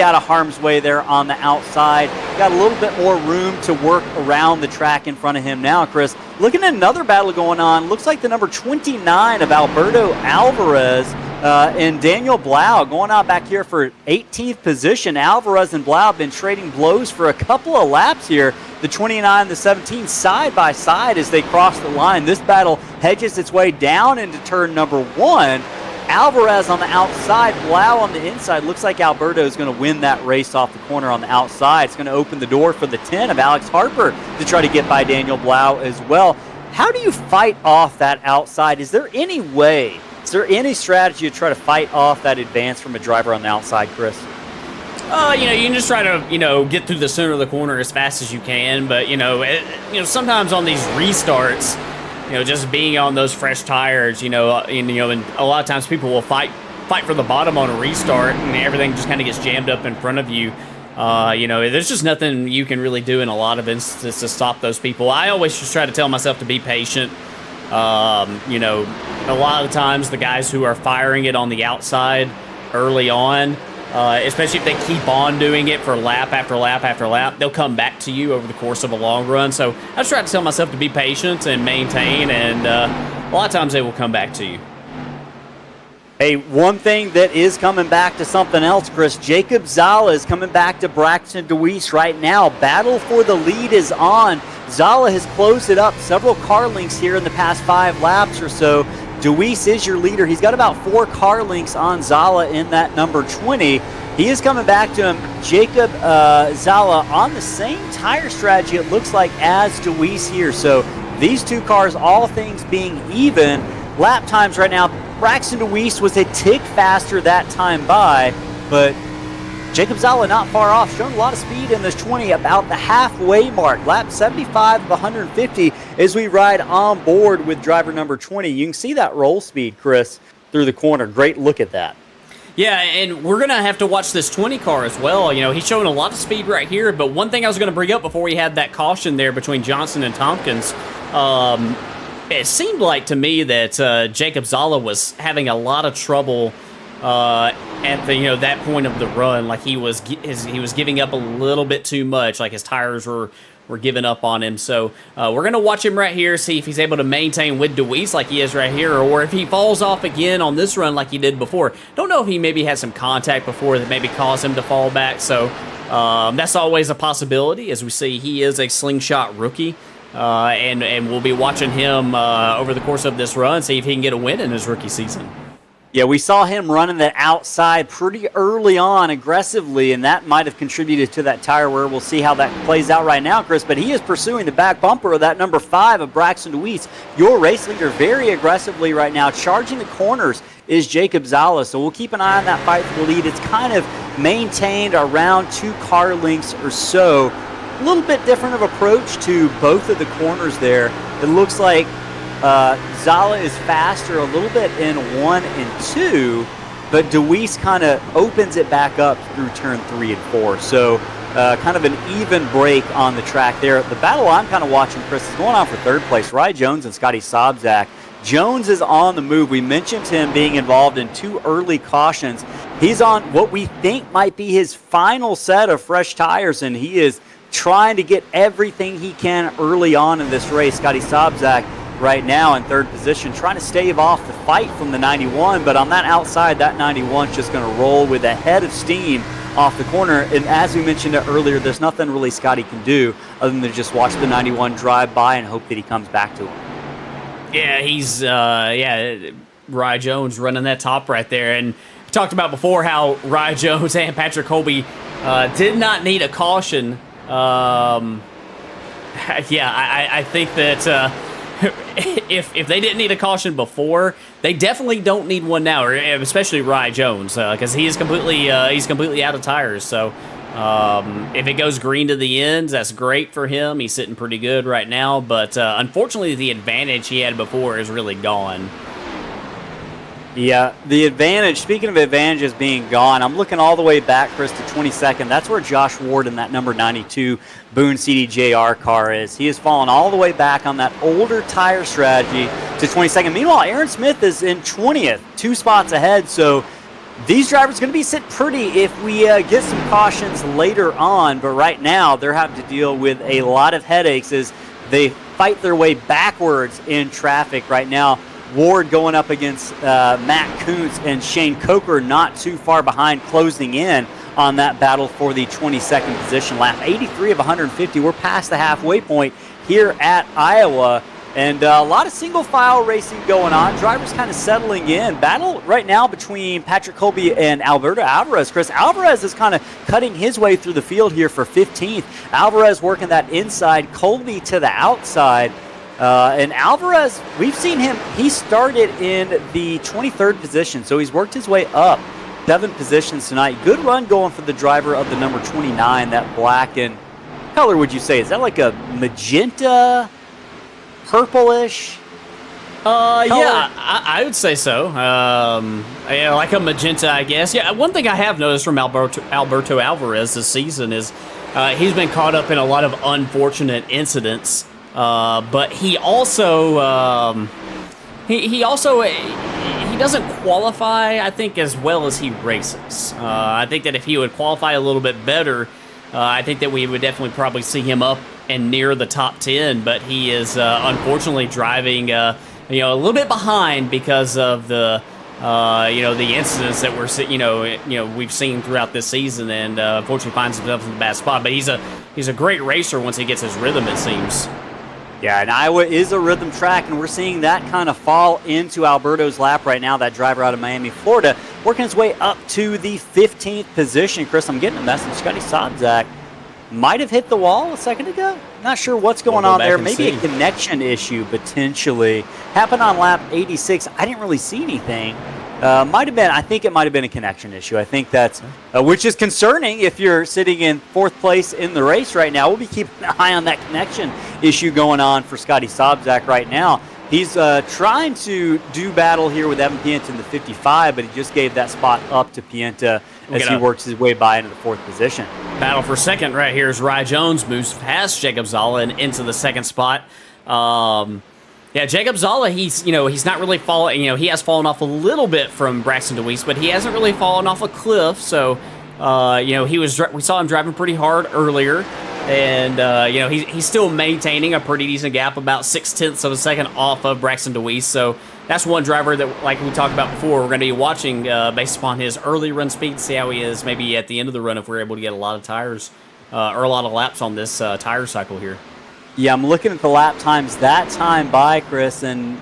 out of harm's way there on the outside. Got a little bit more room to work around the track in front of him now, Chris. Looking at another battle going on. Looks like the number 29 of Alberto Alvarez and Daniel Blau going out back here for 18th position. Alvarez and Blau have been trading blows for a couple of laps here. The 29 and the 17 side by side as they cross the line. This battle hedges its way down into turn number 1. Alvarez on the outside, Blau on the inside. Looks like Alberto is going to win that race off the corner on the outside. It's going to open the door for the 10 of Alex Harper to try to get by Daniel Blau as well. How do you fight off that outside? Is there any strategy to try to fight off that advance from a driver on the outside, Chris? You can just try to, get through the center of the corner as fast as you can. But, sometimes on these restarts, just being on those fresh tires, and a lot of times people will fight for the bottom on a restart, and everything just kind of gets jammed up in front of you. There's just nothing you can really do in a lot of instances to stop those people. I always just try to tell myself to be patient. A lot of the times the guys who are firing it on the outside early on, especially if they keep on doing it for lap after lap after lap, they'll come back to you over the course of a long run. So I just try to tell myself to be patient and maintain, and a lot of times they will come back to you. Hey, one thing that is coming back to something else, Chris. Jacob Zala is coming back to Braxton DeWeese right now. Battle for the lead is on. Zala has closed it up several car links here in the past 5 laps or so. DeWeese is your leader. He's got about 4 car links on Zala in that number 20. He is coming back to him. Jacob Zala on the same tire strategy, it looks like, as DeWeese here. So these 2 cars, all things being even, lap times right now, Braxton DeWeese was a tick faster that time by, but Jacob Zala not far off, showing a lot of speed in this 20, about the halfway mark. Lap 75 of 150 as we ride on board with driver number 20. You can see that roll speed, Chris, through the corner. Great look at that. Yeah, and we're going to have to watch this 20 car as well. He's showing a lot of speed right here, but one thing I was going to bring up before we had that caution there between Johnson and Tompkins, it seemed like to me that Jacob Zala was having a lot of trouble at the that point of the run. Like he was giving up a little bit too much. Like his tires were giving up on him. So we're gonna watch him right here, see if he's able to maintain with DeWeese like he is right here, or if he falls off again on this run like he did before. Don't know if he maybe had some contact before that maybe caused him to fall back. So that's always a possibility. As we see, he is a slingshot rookie. And we'll be watching him over the course of this run, see if he can get a win in his rookie season. Yeah, we saw him running that outside pretty early on aggressively, and that might have contributed to that tire wear. We'll see how that plays out right now, Chris, but he is pursuing the back bumper of that number 5 of Braxton DeWeese, your race leader, very aggressively right now. Charging the corners is Jacob Zala, so we'll keep an eye on that fight for the lead. It's kind of maintained around 2 car lengths or so. A little bit different of approach to both of the corners there. It looks like Zala is faster a little bit in 1 and 2, but DeWeese kind of opens it back up through turn 3 and 4. So kind of an even break on the track there. The battle I'm kind of watching, Chris, is going on for 3rd place. Rye Jones and Scotty Sobczak. Jones is on the move. We mentioned him being involved in 2 early cautions. He's on what we think might be his final set of fresh tires, and he is trying to get everything he can early on in this race. Scotty Sobczak right now in 3rd position, trying to stave off the fight from the 91, but on that outside, that 91 is just going to roll with a head of steam off the corner. And as we mentioned earlier, there's nothing really Scotty can do other than to just watch the 91 drive by and hope that he comes back to him. Yeah, he's Rye Jones running that top right there. And we talked about before how Rye Jones and Patrick Colby did not need a caution. I think that if they didn't need a caution before, they definitely don't need one now, or especially Rye Jones, because he's completely out of tires. So if it goes green to the ends, that's great for him. He's sitting pretty good right now, but unfortunately, the advantage he had before is really gone. Yeah, the advantage, speaking of advantages being gone, I'm looking all the way back, Chris, to 22nd. That's where Josh Ward in that number 92 Boone CDJR car is. He has fallen all the way back on that older tire strategy to 22nd. Meanwhile, Aaron Smith is in 20th, 2 spots ahead. So these drivers are going to be sitting pretty if we get some cautions later on. But right now, they're having to deal with a lot of headaches as they fight their way backwards in traffic right now. Ward going up against Matt Kuntz and Shane Coker not too far behind, closing in on that battle for the 22nd position. Lap 83 of 150. We're past the halfway point here at Iowa, and a lot of single file racing going on. Drivers kind of settling in. Battle right now between Patrick Colby and Alberto Alvarez. Chris, Alvarez is kind of cutting his way through the field here for 15th. Alvarez working that inside, Colby to the outside. And Alvarez, we've seen him, he started in the 23rd position, so he's worked his way up 7 positions tonight. Good run going for the driver of the number 29, that black and color, would you say? Is that like a magenta, purplish? Yeah, I would say so. Like a magenta, I guess. Yeah, one thing I have noticed from Alberto Alvarez this season is he's been caught up in a lot of unfortunate incidents. But he also he doesn't qualify, I think, as well as he races. I think that if he would qualify a little bit better, I think that we would definitely probably see him up and near the top 10. But he is unfortunately driving a little bit behind because of the the incidents that we've seen throughout this season, and unfortunately finds himself in a bad spot. But he's a great racer once he gets his rhythm, it seems. Yeah, and Iowa is a rhythm track, and we're seeing that kind of fall into Alberto's lap right now, that driver out of Miami, Florida, working his way up to the 15th position. Chris, I'm getting a message. Scotty Sobczak might have hit the wall a second ago. Not sure what's going on there. Maybe a connection issue, potentially. Happened on lap 86. I didn't really see anything. Might have been. I think it might have been a connection issue. I think that's, which is concerning if you're sitting in 4th place in the race right now. We'll be keeping an eye on that connection issue going on for Scotty Sobczak right now. He's trying to do battle here with Evan Pienta in the 55, but he just gave that spot up to Pienta as he works his way by into the 4th position. Battle for 2nd right here as Rye Jones moves past Jacob Zala and into the 2nd spot. Yeah, Jacob Zala, he's not really fallen. He has fallen off a little bit from Braxton DeWeese, but he hasn't really fallen off a cliff. So, we saw him driving pretty hard earlier, and he's still maintaining a pretty decent gap, about 0.6 of a second off of Braxton DeWeese. So that's one driver that, like we talked about before, we're going to be watching based upon his early run speed, see how he is maybe at the end of the run if we're able to get a lot of tires or a lot of laps on this tire cycle here. Yeah, I'm looking at the lap times that time by, Chris, and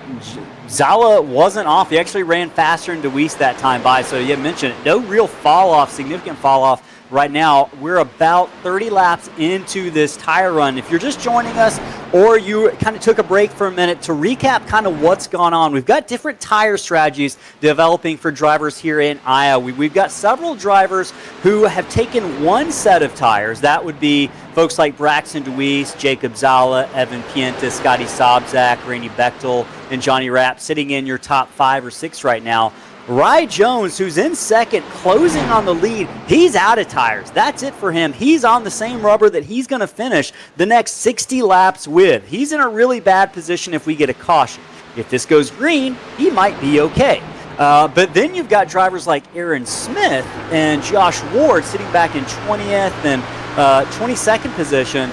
Zala wasn't off. He actually ran faster than Deweese that time by, so you mentioned it. No real fall-off, significant fall-off right now. We're about 30 laps into this tire run. If you're just joining us or you kind of took a break for a minute, to recap kind of what's gone on, we've got different tire strategies developing for drivers here in Iowa. We've got several drivers who have taken one set of tires. That would be folks like Braxton Deweese, Jacob Zala, Evan Pienta, Scotty Sobczak, Randy Bechtel, and Johnny Rapp sitting in your top 5 or 6 right now. Rye Jones, who's in second, closing on the lead, he's out of tires. That's it for him. He's on the same rubber that he's going to finish the next 60 laps with. He's in a really bad position if we get a caution. If this goes green, he might be okay. But then you've got drivers like Aaron Smith and Josh Ward sitting back in 20th and 22nd position.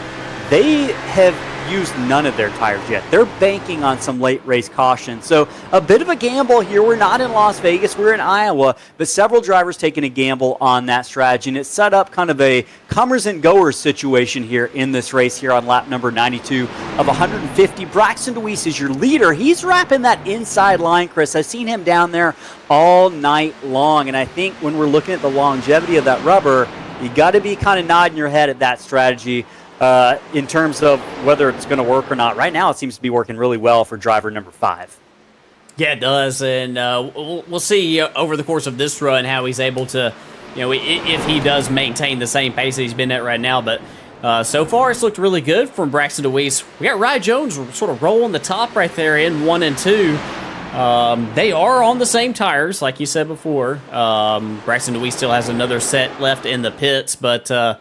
They have used none of their tires yet. They're banking on some late race caution. So a bit of a gamble here. We're not in Las Vegas. We're in Iowa, but several drivers taking a gamble on that strategy. And it set up kind of a comers and goers situation here in this race here on lap number 92 of 150. Braxton Deweese is your leader. He's wrapping that inside line, Chris. I've seen him down there all night long. And I think when we're looking at the longevity of that rubber, you got to be kind of nodding your head at that strategy. In terms of whether it's going to work or not. Right now, it seems to be working really well for driver number 5. Yeah, it does, and we'll see over the course of this run how he's able to, if he does maintain the same pace that he's been at right now. But so far, it's looked really good from Braxton Deweese. We got Rye Jones sort of rolling the top right there in 1 and 2. They are on the same tires, like you said before. Braxton Deweese still has another set left in the pits, but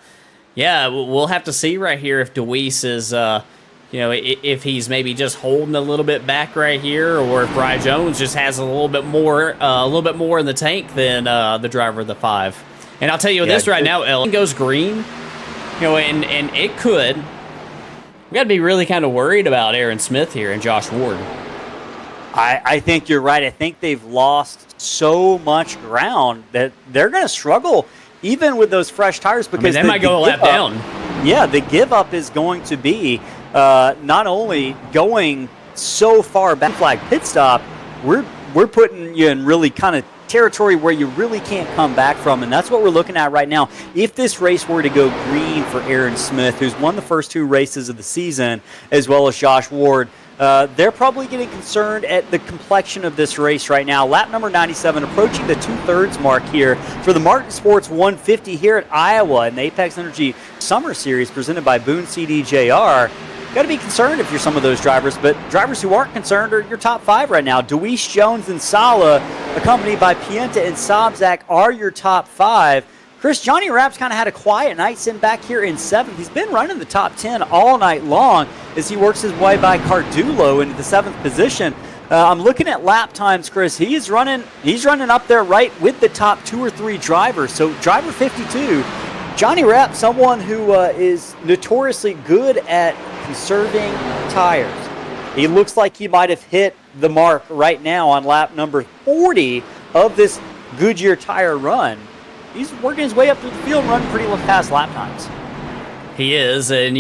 yeah, we'll have to see right here if Deweese is, if he's maybe just holding a little bit back right here, or if Rye Jones just has a little bit more in the tank than the driver of the 5. And I'll tell you this right now, Ellen goes green, and it could. We got to be really kind of worried about Aaron Smith here and Josh Ward. I think you're right. I think they've lost so much ground that they're going to struggle even with those fresh tires, because they might go a lap down. Yeah, the give up is going to be not only going so far back, flag pit stop, we're putting you in really kind of territory where you really can't come back from, and that's what we're looking at right now. If this race were to go green for Aaron Smith, who's won the first 2 races of the season, as well as Josh Ward, they're probably getting concerned at the complexion of this race right now. Lap number 97, approaching the 2/3 mark here for the Martin Sports 150 here at Iowa in the Apex Energy Summer Series presented by Boone CDJR. Got to be concerned if you're some of those drivers, but drivers who aren't concerned are your top 5 right now. Deweese, Jones, and Sala, accompanied by Pienta and Sobczak, are your top 5. Chris, Johnny Rapp's kind of had a quiet night sitting back here in 7th. He's been running the top 10 all night long as he works his way by Cardulo into the 7th position. I'm looking at lap times, Chris. He's running up there right with the top 2 or 3 drivers. So driver 52, Johnny Rapp, someone who is notoriously good at conserving tires. He looks like he might have hit the mark right now on lap number 40 of this Goodyear tire run. He's working his way up through the field, running pretty fast lap times. He is, and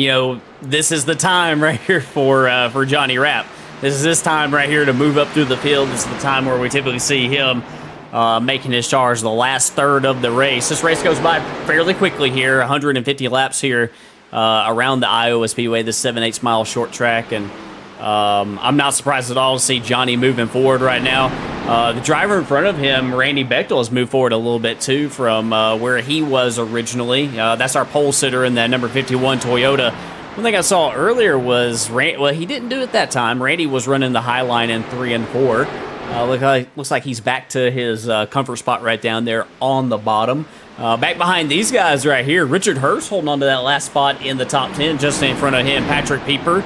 this is the time right here for Johnny Rapp. This is his time right here to move up through the field. This is the time where we typically see him making his charge the last third of the race. This race goes by fairly quickly here, 150 laps here around the Iowa Speedway, this 7/8 mile short track, and I'm not surprised at all to see Johnny moving forward right now. The driver in front of him, Randy Bechtel, has moved forward a little bit too from where he was originally. That's our pole sitter in that number 51 Toyota. One thing I saw earlier was, he didn't do it that time. Randy was running the high line in 3 and 4. Looks like he's back to his comfort spot right down there on the bottom. Back behind these guys right here, Richard Hurst holding on to that last spot in the top 10. Just in front of him, Patrick Pieper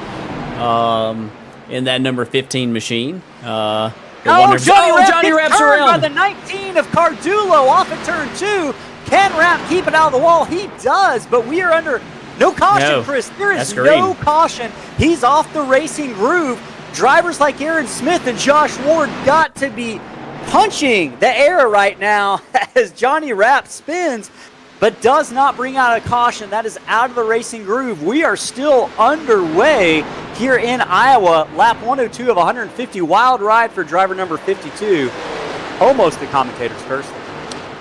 in that number 15 machine. Johnny Rapp's around by the 19 of Cardulo off at turn 2. Can Rapp keep it out of the wall? He does, but we are under no caution, Chris. There is no caution. He's off the racing groove. Drivers like Aaron Smith and Josh Ward got to be punching the air right now as Johnny Rapp spins. but does not bring out a caution. That is out of the racing groove. We are still underway here in Iowa. Lap 102 of 150. Wild ride for driver number 52. Almost the commentator's curse.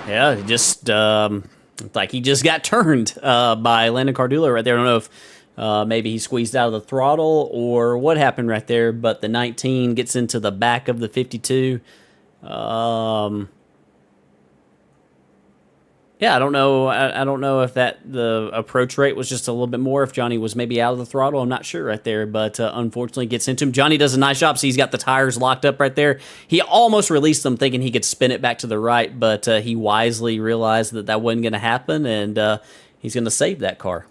Yeah, just like he just got turned by Landon Cardullo right there. I don't know if maybe he squeezed out of the throttle or what happened right there, but the 19 gets into the back of the 52. Yeah, I don't know. I don't know if the approach rate was just a little bit more. If Johnny was maybe out of the throttle, I'm not sure right there. But unfortunately, gets into him. Johnny does a nice job. So he's got the tires locked up right there. He almost released them, thinking he could spin it back to the right, but he wisely realized that wasn't going to happen, and he's going to save that car.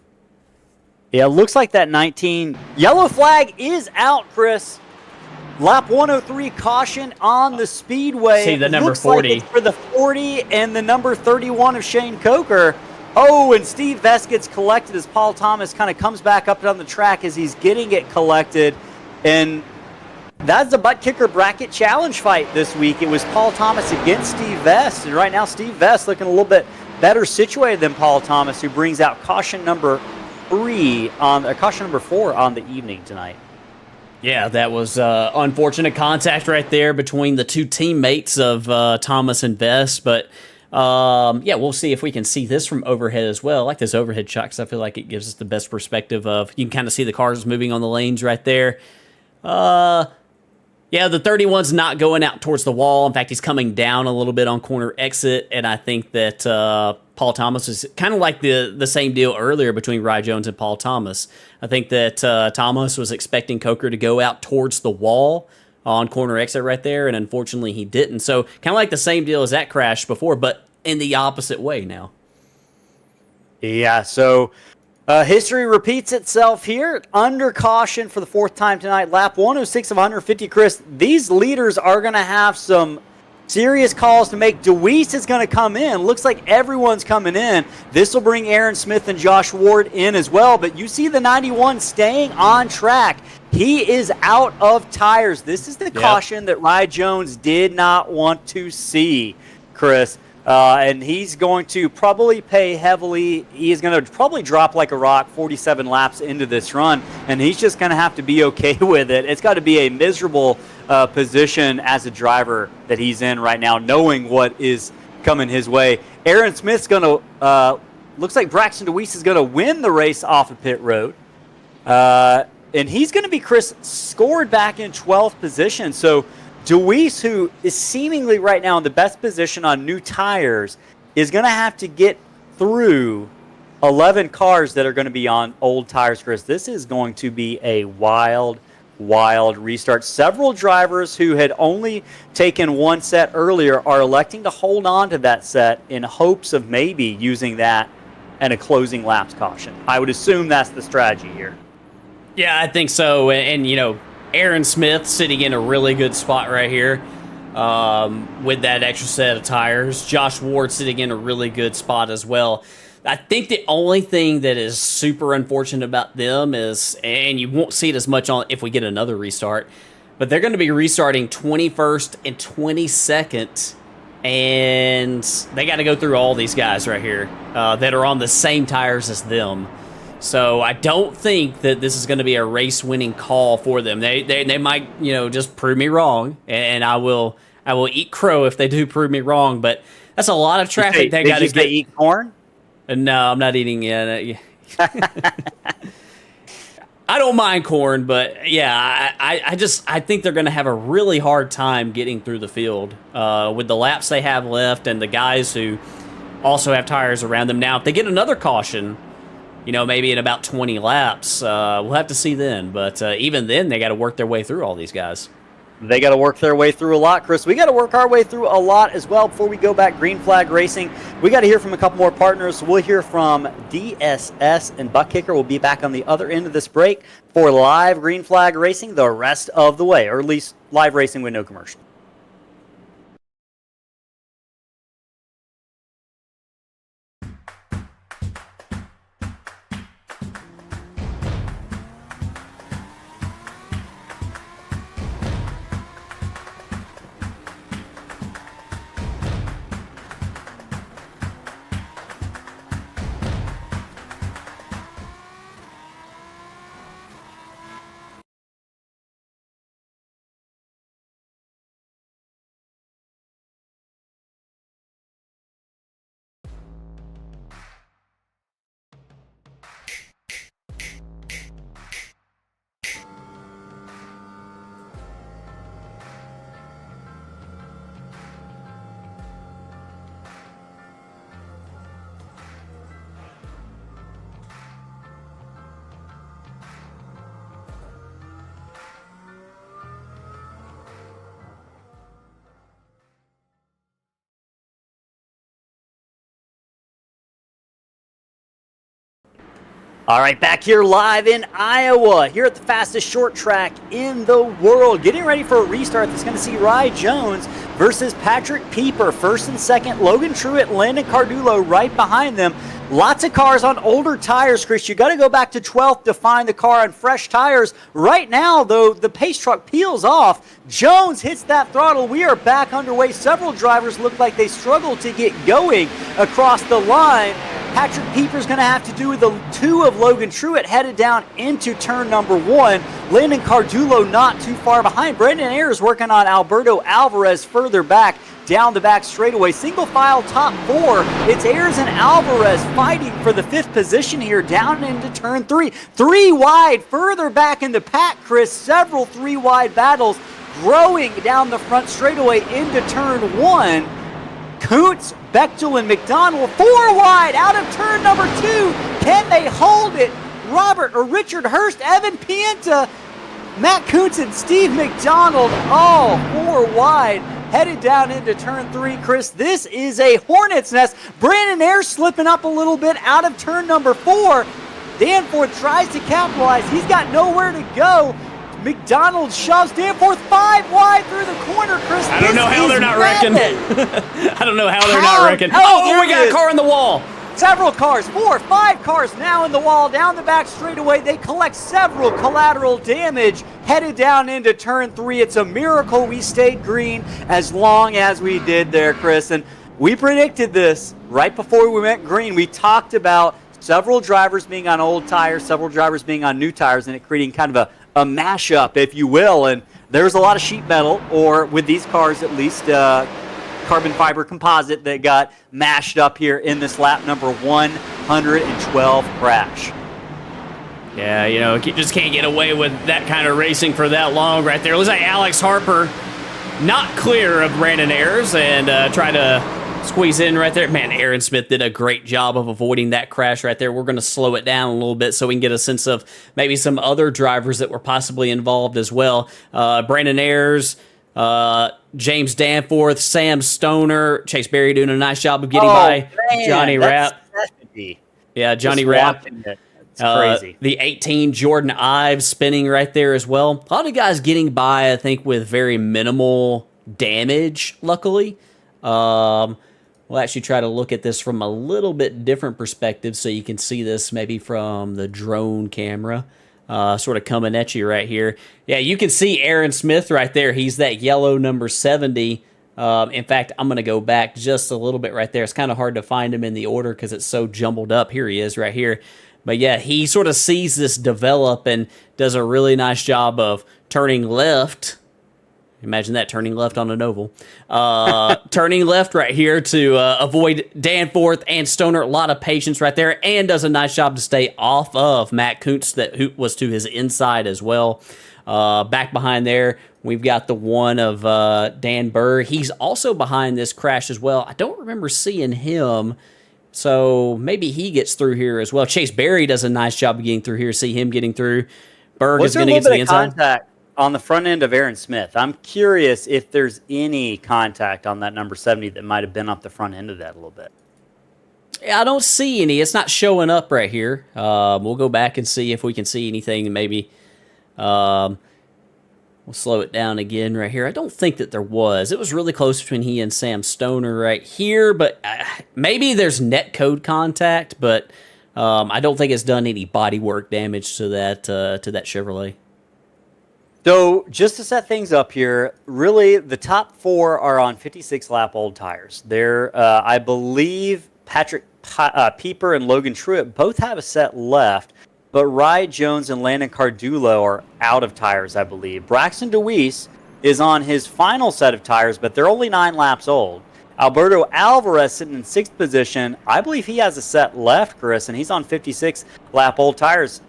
Yeah, it looks like that 19 yellow flag is out, Chris. Lap 103 caution on the speedway. See the number Looks 40 like it's for the 40 and the number 31 of Shane Coker. Oh, and Steve Vest gets collected as Paul Thomas kind of comes back up on the track as he's getting it collected. And that's the butt kicker bracket challenge fight this week. It was Paul Thomas against Steve Vest, and right now Steve Vest looking a little bit better situated than Paul Thomas, who brings out caution number 4 on the evening tonight. Yeah, that was unfortunate contact right there between the two teammates of Thomas and Vest. But, yeah, we'll see if we can see this from overhead as well. I like this overhead shot because I feel like it gives us the best perspective of, you can kind of see the cars moving on the lanes right there. Yeah, the 31's not going out towards the wall. In fact, he's coming down a little bit on corner exit, and I think that Paul Thomas is kind of like the same deal earlier between Rye Jones and Paul Thomas. I think that Thomas was expecting Coker to go out towards the wall on corner exit right there, and unfortunately he didn't. So kind of like the same deal as that crash before, but in the opposite way now. Yeah, so history repeats itself here. Under caution for the fourth time tonight. Lap 106 of 150, Chris. These leaders are going to have some serious calls to make. DeWeese is going to come in. Looks like everyone's coming in. This will bring Aaron Smith and Josh Ward in as well. But you see the 91 staying on track. He is out of tires. This is the caution that Rye Jones did not want to see, Chris. And he's going to probably pay heavily. He is going to probably drop like a rock 47 laps into this run, and he's just going to have to be okay with it. It's got to be a miserable position as a driver that he's in right now, knowing what is coming his way. Aaron Smith's going to, looks like Braxton DeWeese is going to win the race off of pit road. And he's going to be, Chris, scored back in 12th position. So DeWeese, who is seemingly right now in the best position on new tires, is going to have to get through 11 cars that are going to be on old tires, Chris. This is going to be a wild restart. Several drivers who had only taken one set earlier are electing to hold on to that set in hopes of maybe using that and a closing laps caution. I would assume that's the strategy here. Yeah, I think so. And you know, Aaron Smith sitting in a really good spot right here with that extra set of tires. Josh Ward sitting in a really good spot as well. I think the only thing that is super unfortunate about them is, and you won't see it as much on if we get another restart, but they're going to be restarting 21st and 22nd, and they got to go through all these guys right here that are on the same tires as them. So I don't think that this is going to be a race-winning call for them. They might, you know, just prove me wrong, and I will eat crow if they do prove me wrong. But that's a lot of traffic they got to get. Eat corn? No, I'm not eating it. I don't mind corn, but yeah, I think they're going to have a really hard time getting through the field with the laps they have left and the guys who also have tires around them. Now, if they get another caution, you know, maybe in about 20 laps, we'll have to see then. But even then, they got to work their way through all these guys. They got to work their way through a lot, Chris. We got to work our way through a lot as well. Before we go back, Green Flag Racing, we got to hear from a couple more partners. We'll hear from DSS and Butt Kicker. We'll be back on the other end of this break for live Green Flag Racing the rest of the way, or at least live racing with no commercial. All right, back here live in Iowa, here at the fastest short track in the world. Getting ready for a restart that's going to see Rye Jones versus Patrick Pieper. First and second, Logan Truitt, Landon Cardulo right behind them. Lots of cars on older tires, Chris. You got to go back to 12th to find the car on fresh tires. Right now, though, the pace truck peels off. Jones hits that throttle. We are back underway. Several drivers look like they struggle to get going across the line. Patrick Pieper's going to have to do with the two of Logan Truitt headed down into turn number one. Landon Cardulo not too far behind. Brandon Ayers working on Alberto Alvarez further back down the back straightaway. Single file top four. It's Ayers and Alvarez fighting for the fifth position here down into turn three. Three wide further back in the pack, Chris. Several three wide battles growing down the front straightaway into turn one. Kuntz, Bechtel, and McDonald four wide out of turn number two. Can they hold it? Richard Hurst, Evan Pienta, Matt Kuntz, and Steve McDonald all four wide headed down into turn three. Chris, this is a hornet's nest. Brandon Ayers slipping up a little bit out of turn number four. Danforth tries to capitalize. He's got nowhere to go. McDonald shoves Danforth five wide through the corner, Chris. I don't know how they're not wrecking. I don't know how they're not wrecking. Oh, we got a car in the wall. Several cars, 4, 5 cars now in the wall, down the back straightaway. They collect several collateral damage, headed down into turn three. It's a miracle we stayed green as long as we did there, Chris. And we predicted this right before we went green. We talked about several drivers being on old tires, several drivers being on new tires, and it creating kind of a mashup, if you will. And there's a lot of sheet metal, or with these cars at least, carbon fiber composite that got mashed up here in this lap number 112 crash. Yeah, you know, just can't get away with that kind of racing for that long right there. Looks like Alex Harper not clear of Brandon Ayers and try to squeeze in right there. Man, Aaron Smith did a great job of avoiding that crash right there. We're going to slow it down a little bit so we can get a sense of maybe some other drivers that were possibly involved as well. Brandon Ayers, James Danforth, Sam Stoner, Chase Berry doing a nice job of getting by Johnny Rapp. Yeah, Johnny Rapp. It's crazy. The 18, Jordan Ives spinning right there as well. A lot of guys getting by, I think, with very minimal damage, luckily. We'll actually try to look at this from a little bit different perspective so you can see this maybe from the drone camera. Sort of coming at you right here. Yeah, you can see Aaron Smith right there. He's that yellow number 70. In fact, I'm going to go back just a little bit right there. It's kind of hard to find him in the order because it's so jumbled up. Here he is right here. But yeah, he sort of sees this develop and does a really nice job of turning left. Imagine that, turning left on an oval. Turning left right here to avoid Danforth and Stoner. A lot of patience right there, and does a nice job to stay off of Matt Kuntz that was to his inside as well. Back behind there, we've got the one of Dan Burr. He's also behind this crash as well. I don't remember seeing him, so maybe he gets through here as well. Chase Berry does a nice job of getting through here. See him getting through. Berg is going to get to the inside. Contact on the front end of Aaron Smith. I'm curious if there's any contact on that number 70 that might have been up the front end of that a little bit. I don't see any. It's not showing up right here. We'll go back and see if we can see anything. Maybe we'll slow it down again right here. I don't think that there was. It was really close between he and Sam Stoner right here, but maybe there's net code contact, but I don't think it's done any bodywork damage to that Chevrolet. So just to set things up here, really the top four are on 56-lap old tires. They're, I believe, Patrick Pieper and Logan Truitt both have a set left, but Rye Jones and Landon Cardulo are out of tires, I believe. Braxton DeWeese is on his final set of tires, but they're only 9 laps old. Alberto Alvarez sitting in 6th position. I believe he has a set left, Chris, and he's on 56-lap old tires.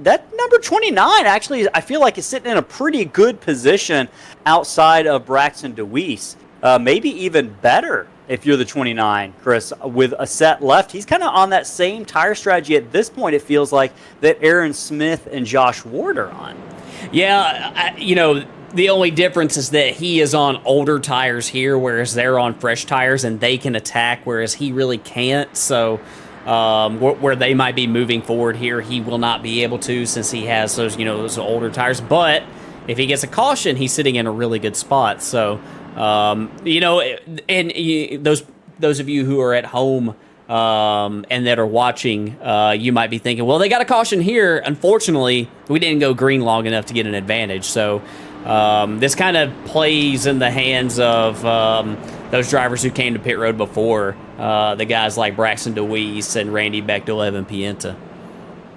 That number 29, actually, I feel like is sitting in a pretty good position outside of Braxton DeWeese. Maybe even better if you're the 29, Chris, with a set left. He's kind of on that same tire strategy at this point, it feels like, that Aaron Smith and Josh Ward are on. Yeah, the only difference is that he is on older tires here, whereas they're on fresh tires, and they can attack, whereas he really can't. So where they might be moving forward here. He will not be able to, since he has those, those older tires. But if he gets a caution, he's sitting in a really good spot. So, those of you who are at home and that are watching, you might be thinking, well, they got a caution here. Unfortunately, we didn't go green long enough to get an advantage. So this kind of plays in the hands of those drivers who came to pit road before, the guys like Braxton DeWeese and Randy Bechtel, Evan Pienta.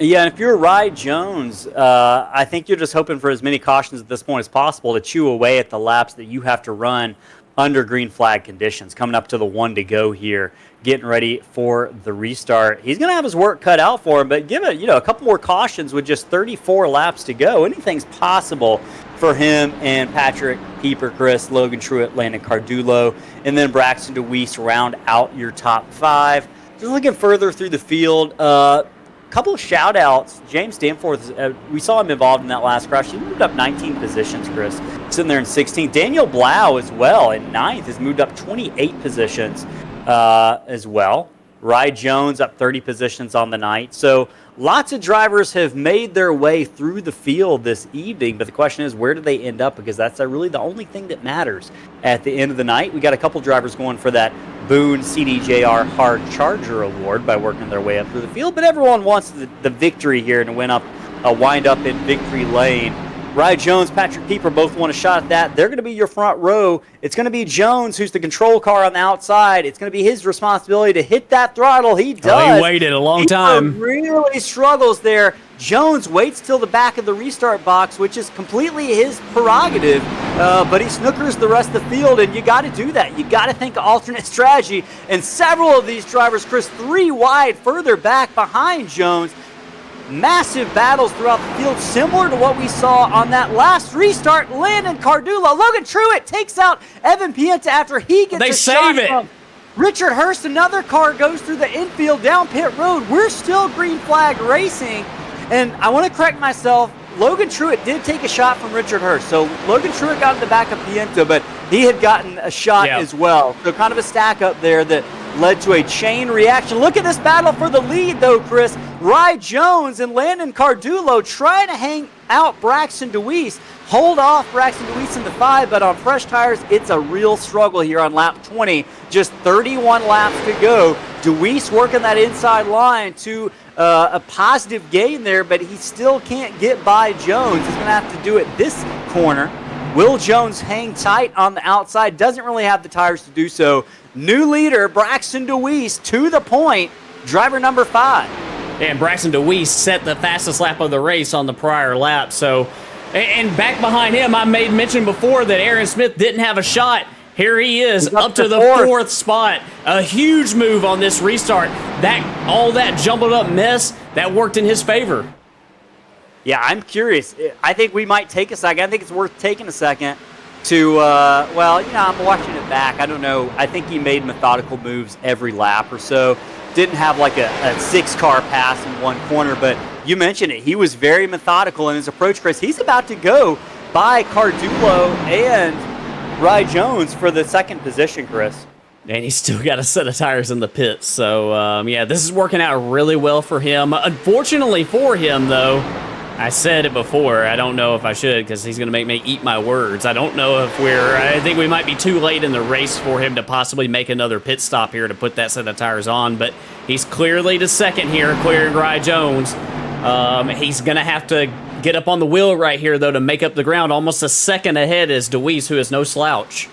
Yeah, and if you're Rye Jones, I think you're just hoping for as many cautions at this point as possible to chew away at the laps that you have to run under green flag conditions. Coming up to the 1 to go here, getting ready for the restart. He's going to have his work cut out for him, but give it, a couple more cautions with just 34 laps to go. Anything's possible for him and Patrick Pieper, Chris, Logan Truitt, Landon Cardulo, and then Braxton DeWeese round out your top 5. Just looking further through the field, couple of shout-outs. James Danforth, we saw him involved in that last crash. He moved up 19 positions, Chris. Sitting there in 16th. Daniel Blau as well in 9th has moved up 28 positions as well. Rye Jones up 30 positions on the night. So lots of drivers have made their way through the field this evening, but the question is, where do they end up? Because that's really the only thing that matters at the end of the night. We got a couple drivers going for that Boone CDJR Hard Charger Award by working their way up through the field, but everyone wants the victory here and to wind up in victory lane. Rye Jones, Patrick Pieper both want a shot at that. They're going to be your front row. It's going to be Jones, who's the control car on the outside. It's going to be his responsibility to hit that throttle. He does. He waited a long time. He really struggles there. Jones waits till the back of the restart box, which is completely his prerogative, but he snookers the rest of the field, and you got to do that. You got to think of alternate strategy, and several of these drivers, Chris, 3 wide further back behind Jones. Massive battles throughout the field, similar to what we saw on that last restart. Landon Cardulo, Logan Truitt takes out Evan Pienta after he gets a shot from Richard Hurst. Another car goes through the infield down pit road. We're still green flag racing, and I want to correct myself. Logan Truitt did take a shot from Richard Hurst. So Logan Truitt got in the back of Pienta, but he had gotten a shot as well. So kind of a stack up there that led to a chain reaction. Look at this battle for the lead, though, Chris. Rye Jones and Landon Cardulo trying to hang out Braxton DeWeese. Hold off Braxton DeWeese in the 5, but on fresh tires, it's a real struggle here on lap 20. Just 31 laps to go. DeWeese working that inside line to a positive gain there, but he still can't get by Jones. He's going to have to do it this corner. Will Jones hang tight on the outside? Doesn't really have the tires to do so. New leader, Braxton DeWeese, to the point, driver number 5. And Braxton DeWeese set the fastest lap of the race on the prior lap. So, and back behind him, I made mention before that Aaron Smith didn't have a shot. Here he is, up to the 4th spot. A huge move on this restart. All that jumbled up mess, that worked in his favor. Yeah, I'm curious. I think we might take a second. I think it's worth taking a second to, I'm watching it back. I don't know. I think he made methodical moves every lap or so. Didn't have like a 6-car pass in one corner, but you mentioned it. He was very methodical in his approach, Chris. He's about to go by Cardulo and Rye Jones for the 2nd position, Chris. And he's still got a set of tires in the pits. So, this is working out really well for him. Unfortunately for him, though, I said it before. I don't know if I should, because he's going to make me eat my words. I don't know if I think we might be too late in the race for him to possibly make another pit stop here to put that set of tires on, but he's clearly the 2nd here, clearing Rye Jones. He's going to have to get up on the wheel right here, though, to make up the ground. Almost a 2nd ahead is DeWeese, who is no slouch.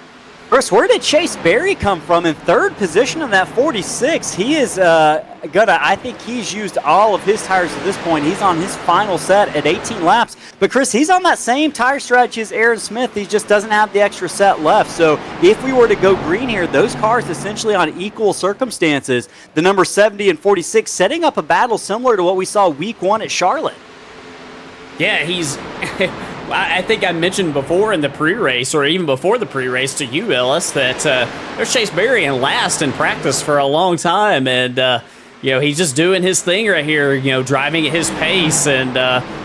Chris, where did Chase Berry come from in 3rd position in that 46? He is I think he's used all of his tires at this point. He's on his final set at 18 laps. But Chris, he's on that same tire strategy as Aaron Smith. He just doesn't have the extra set left. So if we were to go green here, those cars essentially on equal circumstances. The number 70 and 46 setting up a battle similar to what we saw week 1 at Charlotte. Yeah, he's... I think I mentioned before in the pre-race, or even before the pre-race to you, Ellis, that there's Chase Berry in last in practice for a long time, and he's just doing his thing right here, driving at his pace, and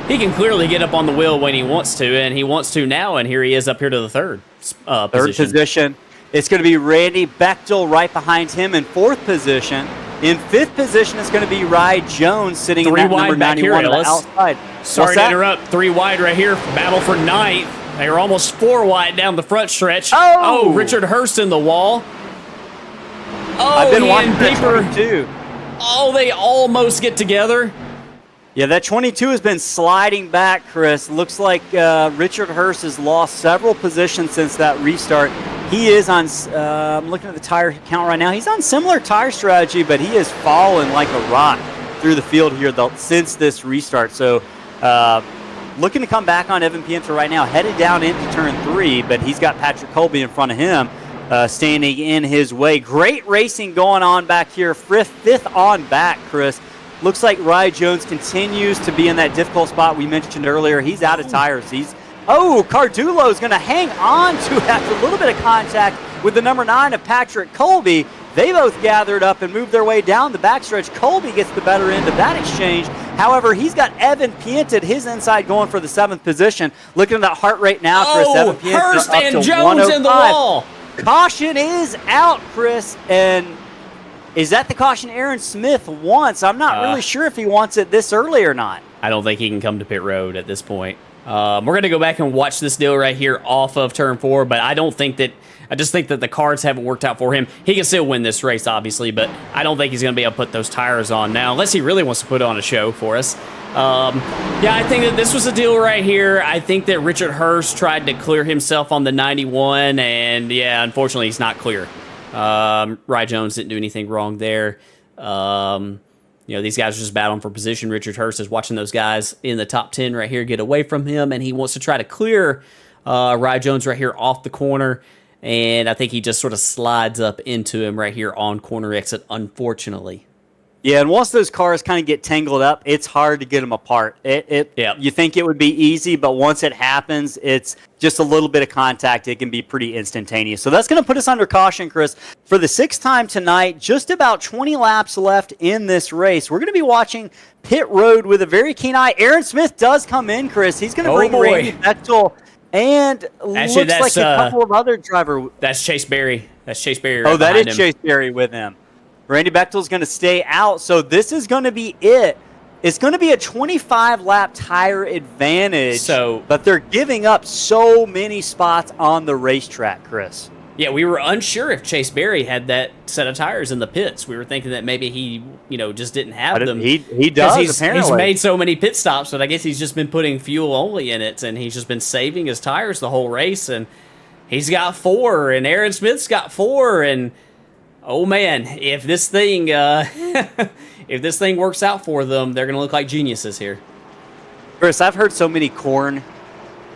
he can clearly get up on the wheel when he wants to, and he wants to now, and here he is up here to the 3rd position. It's going to be Randy Bechtel right behind him in 4th position. In 5th position, it's going to be Rye Jones sitting in Three that wide number back here, 91 on the Ellis. outside. Sorry What's to that? interrupt. 3 wide right here. Battle for 9th. They are almost 4 wide down the front stretch. Oh! Richard Hurst in the wall. I've been he watching and that Paper. 22. Oh, they almost get together. Yeah, that 22 has been sliding back, Chris. Looks like Richard Hurst has lost several positions since that restart. He is on, I'm looking at the tire count right now. He's on similar tire strategy, but he has fallen like a rock through the field here since this restart. So looking to come back on Evan Pienta right now, headed down into turn 3, but he's got Patrick Colby in front of him. Standing in his way. Great racing going on back here. 5th on back, Chris. Looks like Rye Jones continues to be in that difficult spot we mentioned earlier. He's out of tires. Cardulo is going to hang on to it after a little bit of contact with the number 9 of Patrick Colby. They both gathered up and moved their way down the backstretch. Colby gets the better end of that exchange. However, he's got Evan Pienta at his inside going for the 7th position. Looking at that heart rate now, Chris. Evan Pienta Hurst up and to Jones in the 105. wall. Caution is out, Chris, and is that the caution Aaron Smith wants? I'm not really sure if he wants it this early or not. I don't think he can come to pit road at this point. We're going to go back and watch this deal right here off of turn 4, but I just think that the cards haven't worked out for him. He can still win this race, obviously, but I don't think he's going to be able to put those tires on now, unless he really wants to put on a show for us. I think that this was a deal right here. I think that Richard Hurst tried to clear himself on the 91, and unfortunately, he's not clear. Rye Jones didn't do anything wrong there. These guys are just battling for position. Richard Hurst is watching those guys in the top 10 right here get away from him, and he wants to try to clear Rye Jones right here off the corner. And I think he just sort of slides up into him right here on corner exit, unfortunately. Yeah, and once those cars kind of get tangled up, it's hard to get them apart. You think it would be easy, but once it happens, it's just a little bit of contact. It can be pretty instantaneous. So that's going to put us under caution, Chris. For the 6th time tonight, just about 20 laps left in this race. We're going to be watching pit road with a very keen eye. Aaron Smith does come in, Chris. He's going to bring Randy Bechtel and Actually, looks like a couple of other drivers. That's Chase Berry. That's Chase Berry. Right that is Chase Berry with him. Randy Bechtel's going to stay out, so this is going to be it. It's going to be a 25-lap tire advantage, but they're giving up so many spots on the racetrack, Chris. Yeah, we were unsure if Chase Berry had that set of tires in the pits. We were thinking that maybe he, just didn't have them. He does, apparently. He's made so many pit stops, but I guess he's just been putting fuel only in it, and he's just been saving his tires the whole race, and he's got 4, and Aaron Smith's got 4, and oh man, if this thing works out for them, they're going to look like geniuses here. Chris, I've heard so many corn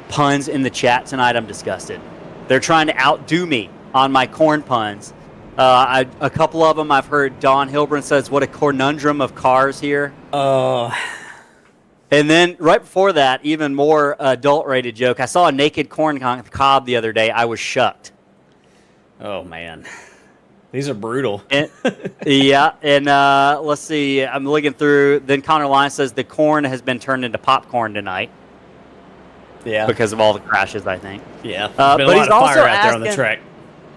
puns in the chat tonight, I'm disgusted. They're trying to outdo me on my corn puns. A couple of them I've heard. Don Hilbrun says, what a conundrum of cars here. And then right before that, even more adult-rated joke. I saw a naked corn cob the other day. I was shucked. Oh, man. These are brutal. And let's see. I'm looking through. Then Connor Lyons says the corn has been turned into popcorn tonight. Yeah. Because of all the crashes, I think. Yeah. There's been a lot of fire out there on the track.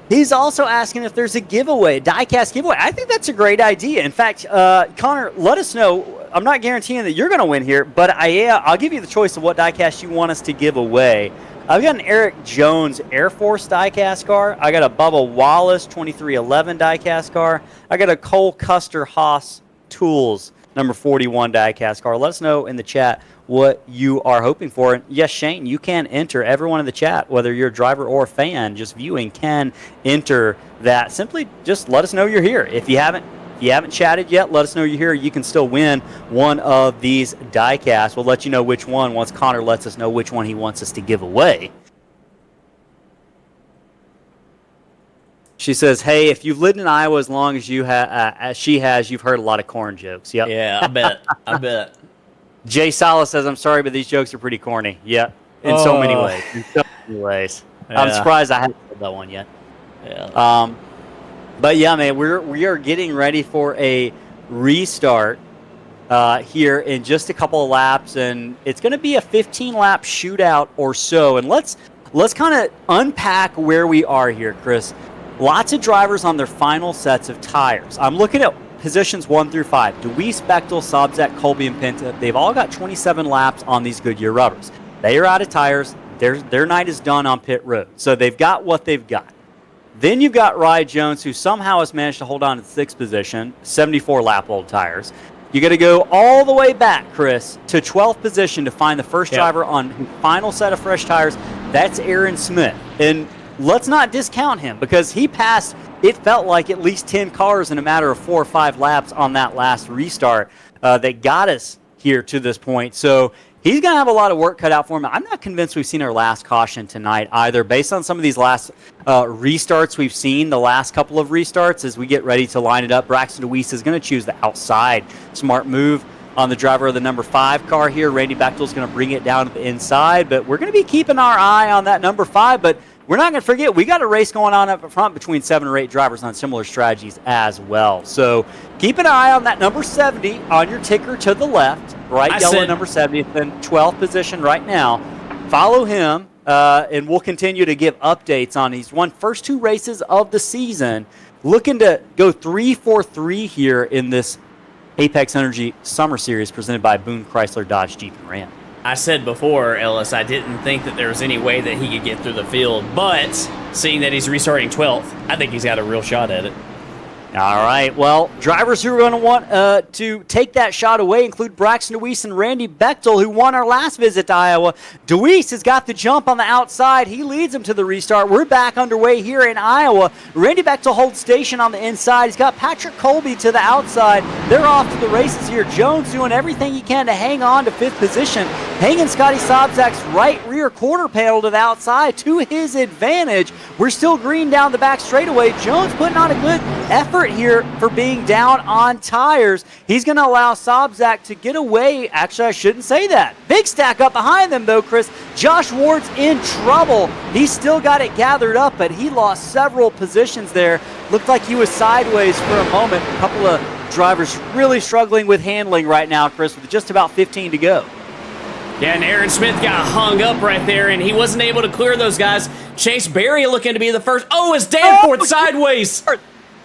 He's also asking if there's a giveaway, diecast giveaway. I think that's a great idea. In fact, Connor, let us know. I'm not guaranteeing that you're going to win here, but I'll give you the choice of what diecast you want us to give away. I've got an Eric Jones Air Force diecast car. I got a Bubba Wallace 2311 diecast car. I got a Cole Custer Haas Tools number 41 diecast car. Let us know in the chat what you are hoping for. And yes, Shane, you can enter. Everyone in the chat, whether you're a driver or a fan, just viewing, can enter that. Simply just let us know you're here. If you haven't chatted yet, let us know you're here. You can still win one of these diecasts. We'll let you know which one once Connor lets us know which one he wants us to give away. She says, hey, if you've lived in Iowa as long as she has, you've heard a lot of corn jokes. Yep. Yeah, I bet. Jay Salas says, I'm sorry, but these jokes are pretty corny. Yeah, in so many ways. Yeah. I'm surprised I haven't heard that one yet. Yeah. But yeah, man, we are getting ready for a restart here in just a couple of laps, and it's going to be a 15-lap shootout or so. And let's kind of unpack where we are here, Chris. Lots of drivers on their final sets of tires. I'm looking at positions 1 through 5, Deweese, Bechtel, Sobczak, Colby, and Pinta, they've all got 27 laps on these Goodyear rubbers. They are out of tires. Their night is done on pit road. So they've got what they've got. Then you've got Rye Jones, who somehow has managed to hold on to the 6th position, 74 lap old tires. You got to go all the way back, Chris, to 12th position to find the first driver on the final set of fresh tires. That's Aaron Smith. And let's not discount him because he passed, it felt like, at least 10 cars in a matter of 4 or 5 laps on that last restart that got us here to this point. So he's going to have a lot of work cut out for him. I'm not convinced we've seen our last caution tonight either, based on some of these last restarts we've seen, the last couple of restarts as we get ready to line it up. Braxton Deweese is going to choose the outside. Smart move on the driver of the number 5 car here. Randy Bechtel's going to bring it down to the inside, but we're going to be keeping our eye on that number 5, but we're not going to forget, we got a race going on up front between 7 or 8 drivers on similar strategies as well. So keep an eye on that number 70 on your ticker to the left. Bright yellow number 70, it's in 12th position right now. Follow him, and we'll continue to give updates on he's won first 2 races of the season. Looking to go 3-4-3 here in this Apex Energy Summer Series presented by Boone Chrysler Dodge Jeep and Ram. I said before, Ellis, I didn't think that there was any way that he could get through the field, but seeing that he's restarting 12th, I think he's got a real shot at it. All right, well, drivers who are going to want to take that shot away include Braxton Deweese and Randy Bechtel, who won our last visit to Iowa. Deweese has got the jump on the outside. He leads them to the restart. We're back underway here in Iowa. Randy Bechtel holds station on the inside. He's got Patrick Colby to the outside. They're off to the races here. Jones doing everything he can to hang on to 5th position, hanging Scotty Sobczak's right rear quarter panel to the outside to his advantage. We're still green down the back straightaway. Jones putting on a good effort here for being down on tires. He's going to allow Sobczak to get away. Actually, I shouldn't say that. Big stack up behind them, though, Chris. Josh Ward's in trouble. He's still got it gathered up, but he lost several positions there. Looked like he was sideways for a moment. A couple of drivers really struggling with handling right now, Chris, with just about 15 to go. Yeah, and Aaron Smith got hung up right there, and he wasn't able to clear those guys. Chase Berry looking to be the first. Oh, it's Danforth sideways.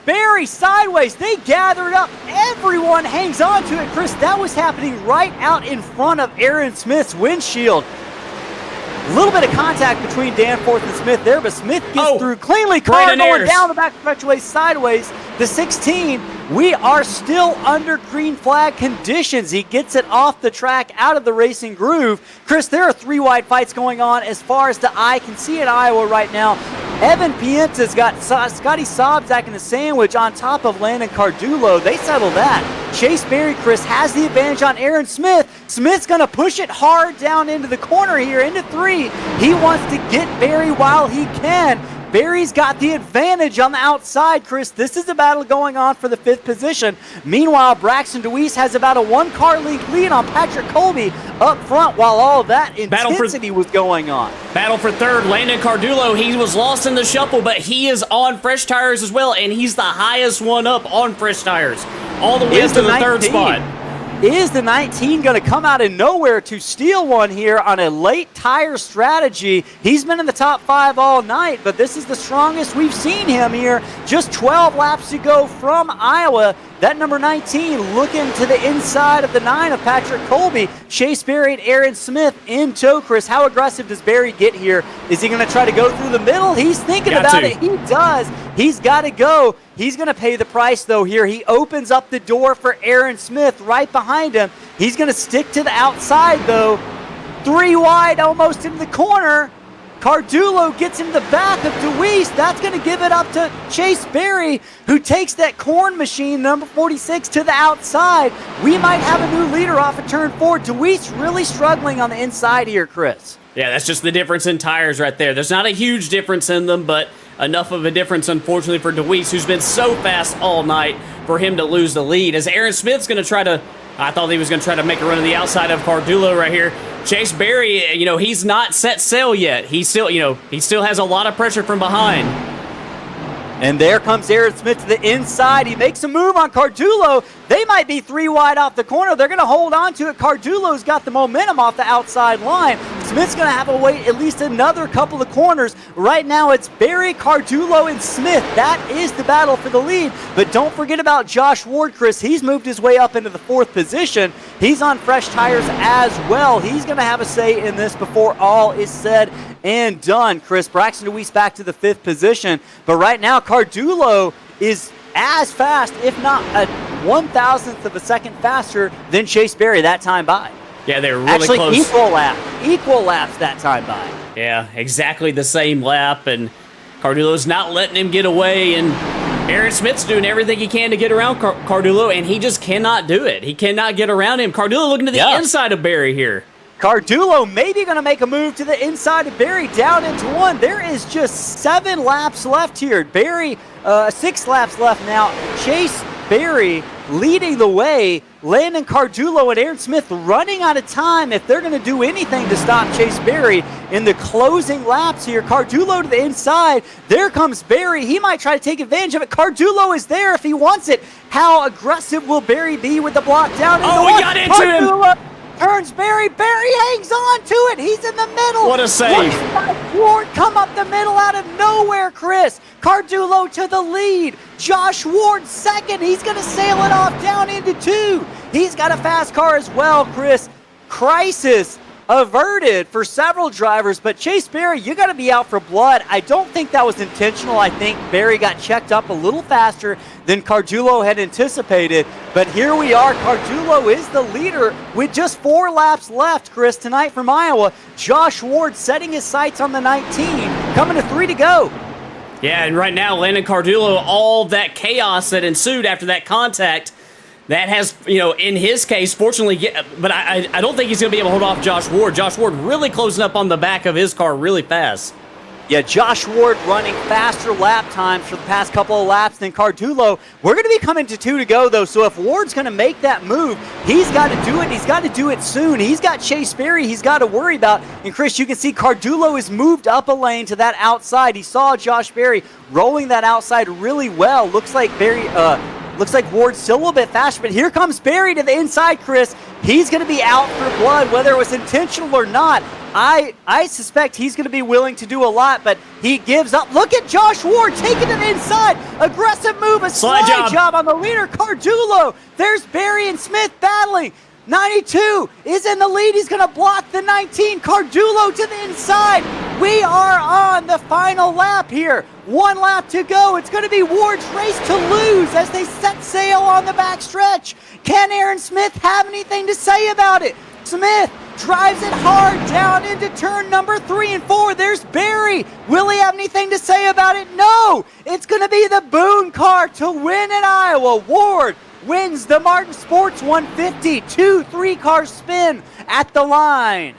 Berry sideways. They gathered up. Everyone hangs on to it, Chris. That was happening right out in front of Aaron Smith's windshield. A little bit of contact between Danforth and Smith there, but Smith gets through cleanly. Car going down the back stretchway sideways. The 16, we are still under green flag conditions. He gets it off the track, out of the racing groove. Chris, there are 3 wide fights going on as far as the eye can see in Iowa right now. Evan Pienta's got Scotty Sobczak in the sandwich on top of Landon Cardulo. They settle that. Chase Berry, Chris, has the advantage on Aaron Smith. Smith's going to push it hard down into the corner here, into 3. He wants to get Berry while he can. Berry's got the advantage on the outside, Chris. This is a battle going on for the 5th position. Meanwhile, Braxton Deweese has about a 1-car length lead on Patrick Colby up front while all that intensity was going on. Battle for 3rd, Landon Cardulo. He was lost in the shuffle, but he is on fresh tires as well, and he's the highest one up on fresh tires, all the way up to the 3rd spot. Is the 19 going to come out of nowhere to steal one here on a late tire strategy? He's been in the top 5 all night, but this is the strongest we've seen him here. Just 12 laps to go from Iowa. That number 19 looking to the inside of the 9 of Patrick Colby. Chase Berry and Aaron Smith in tow, Chris. How aggressive does Berry get here? Is he going to try to go through the middle? He's thinking about it. He does. He's got to go. He's going to pay the price, though, here. He opens up the door for Aaron Smith right behind him. He's going to stick to the outside, though. 3 wide, almost into the corner. Cardulo gets in the back of Deweese. That's going to give it up to Chase Berry, who takes that corn machine, number 46, to the outside. We might have a new leader off of turn 4. Deweese really struggling on the inside here, Chris. Yeah, that's just the difference in tires right there. There's not a huge difference in them, but enough of a difference, unfortunately, for Deweese, who's been so fast all night, for him to lose the lead. As Aaron Smith's going to try to, I thought he was going to try to make a run to the outside of Cardulo right here. Chase Berry, he's not set sail yet. He still has a lot of pressure from behind. And there comes Aaron Smith to the inside. He makes a move on Cardulo. They might be 3 wide off the corner. They're going to hold on to it. Cardulo's got the momentum off the outside line. Smith's going to have to wait at least another couple of corners. Right now, it's Barry, Cardulo, and Smith. That is the battle for the lead. But don't forget about Josh Ward, Chris. He's moved his way up into the 4th position. He's on fresh tires as well. He's going to have a say in this before all is said and done. Chris, Braxton DeWeese back to the 5th position. But right now, Cardulo is as fast, if not a 1,000th of a second faster than Chase Berry that time by. Yeah, they're really Actually, close. Equal laps that time by. Yeah, exactly the same lap, and Cardulo's not letting him get away, and Aaron Smith's doing everything he can to get around Cardulo, and he just cannot do it. He cannot get around him. Cardulo looking to the inside of Berry here. Cardulo maybe going to make a move to the inside of Berry down into 1. There is just 7 laps left here. Berry, 6 laps left now. Chase Berry leading the way. Landon Cardulo and Aaron Smith running out of time if they're going to do anything to stop Chase Berry in the closing laps here. Cardulo to the inside. There comes Berry. He might try to take advantage of it. Cardulo is there if he wants it. How aggressive will Berry be with the block down? Oh, he got into him. Turns Berry. Berry hangs on to it. He's in the middle. What a save. Ward come up the middle out of nowhere, Chris. Cardulo to the lead. Josh Ward second. He's going to sail it off down into 2. He's got a fast car as well, Chris. Crisis averted for several drivers, but Chase Berry, you got to be out for blood. I don't think that was intentional. I think Berry got checked up a little faster than Cardulo had anticipated, but here we are. Cardulo is the leader with just 4 laps left, Chris, tonight from Iowa. Josh Ward setting his sights on the 19, coming to 3 to go. Yeah, and right now, Landon Cardulo, all that chaos that ensued after that contact, that has, in his case, fortunately, but I don't think he's going to be able to hold off Josh Ward. Josh Ward really closing up on the back of his car really fast. Yeah, Josh Ward running faster lap times for the past couple of laps than Cardulo. We're going to be coming to 2 to go, though, so if Ward's going to make that move, he's got to do it. He's got to do it soon. He's got Chase Berry he's got to worry about. And, Chris, you can see Cardulo is moved up a lane to that outside. He saw Josh Berry rolling that outside really well. Looks like Ward's still a little bit faster, but here comes Berry to the inside, Chris. He's going to be out for blood, whether it was intentional or not. I suspect he's going to be willing to do a lot, but he gives up. Look at Josh Ward taking it inside. Aggressive move, a slide job on the leader, Cardulo. There's Berry and Smith battling. 92 is in the lead. He's going to block the 19. Cardulo to the inside. We are on the final lap here. 1 lap to go. It's going to be Ward's race to lose as they set sail on the back stretch. Can Aaron Smith have anything to say about it? Smith drives it hard down into turn number 3 and 4. There's Berry. Will he have anything to say about it? No. It's going to be the Boone car to win in Iowa. Ward wins the Martin Sports 150. 2 3-car spin at the line.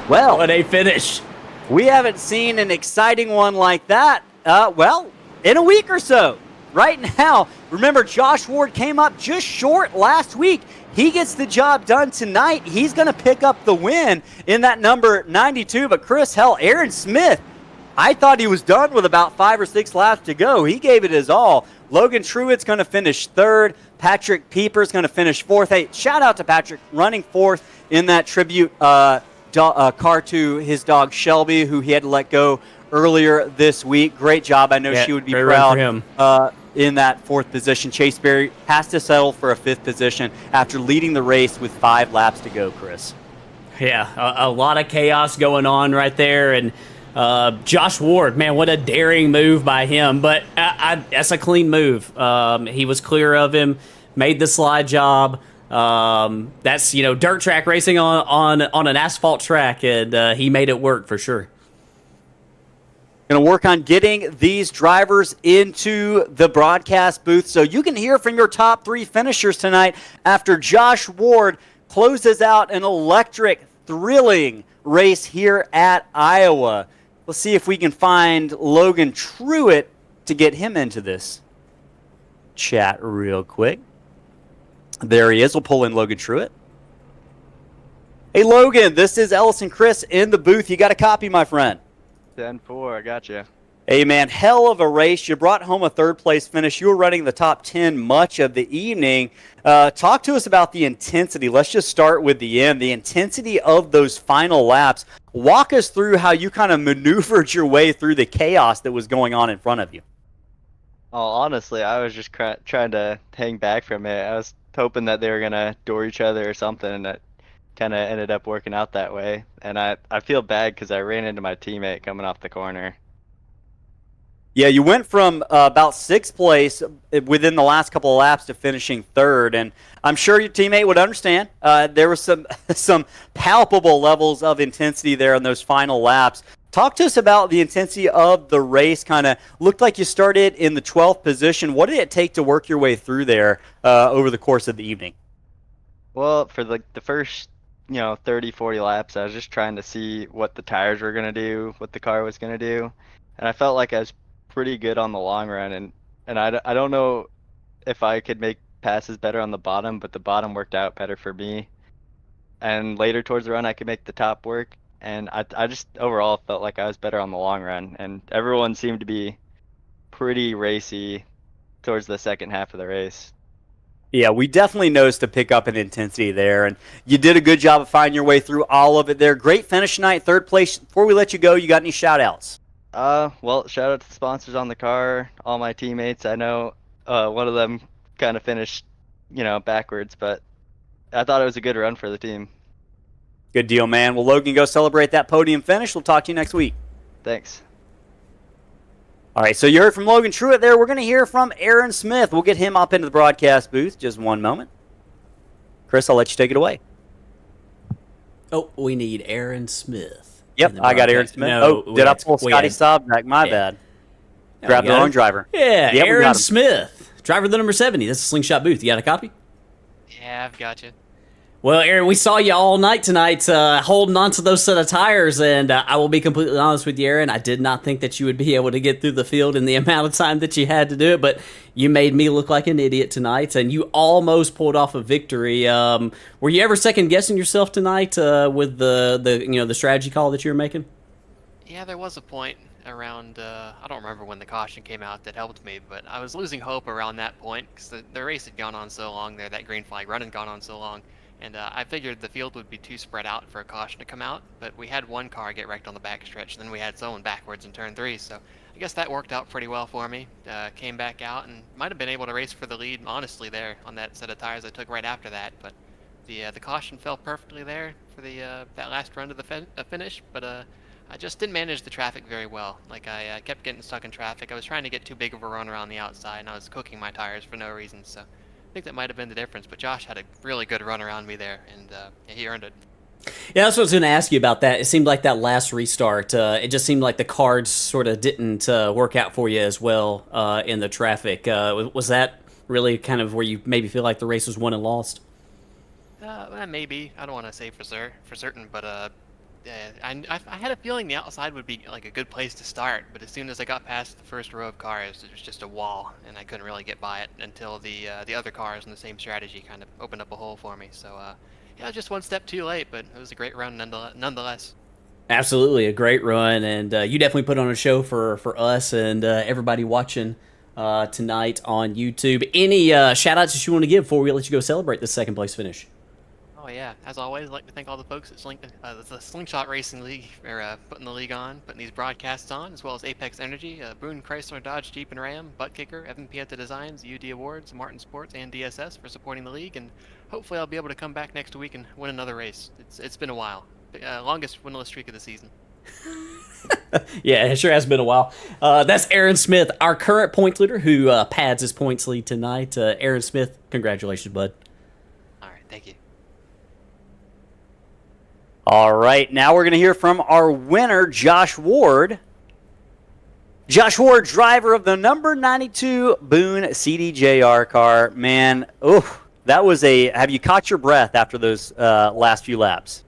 Well, what a finish. We haven't seen an exciting one like that, in a week or so. Right now, remember, Josh Ward came up just short last week. He gets the job done tonight. He's going to pick up the win in that number 92. But Chris, Aaron Smith, I thought he was done with about 5 or 6 laps to go. He gave it his all. Logan Truett's going to finish 3rd. Patrick Pieper's going to finish 4th. Hey, shout out to Patrick running 4th in that tribute car to his dog Shelby, who he had to let go earlier this week. Great job. I know she would be proud in that 4th position. Chase Berry has to settle for a 5th position after leading the race with 5 laps to go, Chris. Yeah, a lot of chaos going on right there. And Josh Ward, man, what a daring move by him. But that's a clean move. He was clear of him, made the slide job. That's, dirt track racing on an asphalt track, and he made it work for sure. Going to work on getting these drivers into the broadcast booth so you can hear from your top 3 finishers tonight after Josh Ward closes out an electric, thrilling race here at Iowa. Let's see if we can find Logan Truett to get him into this chat real quick. There he is. We'll pull in Logan Truett. Hey, Logan, this is Ellis and Chris in the booth. You got a copy, my friend? 10-4, I got you. Hey, man, hell of a race. You brought home a third-place finish. You were running the top 10 much of the evening. Talk to us about the intensity. Let's just start with the end. The intensity of those final laps. Walk us through how you kind of maneuvered your way through the chaos that was going on in front of you. Oh, honestly, I was just trying to hang back from it. I was hoping that they were gonna door each other or something, and it kind of ended up working out that way. And I feel bad because I ran into my teammate coming off the corner. Yeah, you went from about sixth place within the last couple of laps to finishing third, and I'm sure your teammate would understand. There was some palpable levels of intensity there in those final laps. Talk to us about the intensity of the race. Kind of looked like you started in the 12th position. What did it take to work your way through there over the course of the evening? Well, for the first 30, 40 laps, I was just trying to see what the tires were gonna do, what the car was gonna do, and I felt like I was pretty good on the long run, and I don't know if I could make passes better on the bottom, but the bottom worked out better for me. And later towards the run, I could make the top work, and I just overall felt like I was better on the long run, and everyone seemed to be pretty racy towards the second half of the race. Yeah, we definitely noticed a pickup in intensity there, and you did a good job of finding your way through all of it there. Great finish tonight, third place. Before we let you go, you got any shout-outs? Well, shout out to the sponsors on the car, all my teammates. I know one of them kind of finished, backwards, but I thought it was a good run for the team. Good deal, man. Well, Logan, go celebrate that podium finish. We'll talk to you next week. Thanks. All right, so you heard from Logan Truitt there. We're going to hear from Aaron Smith. We'll get him up into the broadcast booth. Just one moment. Chris, I'll let you take it away. Oh, we need Aaron Smith. Yep, I got Aaron Smith. No, did I pull Scotty Staub back? My bad. Grab the wrong driver. Yeah, yep, Aaron Smith, driver of the number 70. That's a Slingshot booth. You got a copy? Yeah, I've got you. Well, Aaron, we saw you all night tonight holding on to those set of tires, and I will be completely honest with you, Aaron. I did not think that you would be able to get through the field in the amount of time that you had to do it, but you made me look like an idiot tonight, and you almost pulled off a victory. Were you ever second-guessing yourself tonight with the strategy call that you were making? Yeah, there was a point around, I don't remember when the caution came out that helped me, but I was losing hope around that point because the race had gone on so long there, that green flag run had gone on so long. And I figured the field would be too spread out for a caution to come out, but we had one car get wrecked on the backstretch, and then we had someone backwards in turn 3, so I guess that worked out pretty well for me. Came back out and might have been able to race for the lead, honestly, there on that set of tires I took right after that, but the caution fell perfectly there for that last run to the finish, but I just didn't manage the traffic very well. Like, I kept getting stuck in traffic. I was trying to get too big of a run around the outside, and I was cooking my tires for no reason, so I think that might have been the difference, but Josh had a really good run around me there, and he earned it. Yeah, that's what I was going to ask you about that. It seemed like that last restart, it just seemed like the cards sort of didn't work out for you as well in the traffic. Was that really kind of where you maybe feel like the race was won and lost? Maybe. I don't want to say for certain, but I had a feeling the outside would be like a good place to start, but as soon as I got past the first row of cars, it was just a wall, and I couldn't really get by it until the other cars in the same strategy kind of opened up a hole for me. So yeah, just one step too late, but it was a great run nonetheless. Absolutely, a great run, and you definitely put on a show for us and everybody watching tonight on YouTube. Any shout-outs that you want to give before we let you go celebrate this second place finish? Oh yeah, as always, I'd like to thank all the folks at the Slingshot Racing League for putting the league on, putting these broadcasts on, as well as Apex Energy, Boone Chrysler Dodge Jeep and Ram, Butt Kicker, Evan Pieta Designs, UD Awards, Martin Sports, and DSS for supporting the league, and hopefully I'll be able to come back next week and win another race. It's been a while. Longest winless streak of the season. Yeah, it sure has been a while. That's Aaron Smith, our current point leader, who pads his points lead tonight. Aaron Smith, congratulations, bud. All right, thank you. All right, now we're going to hear from our winner, Josh Ward. Josh Ward, driver of the number 92 Boone CDJR car. Man, that was have you caught your breath after those last few laps?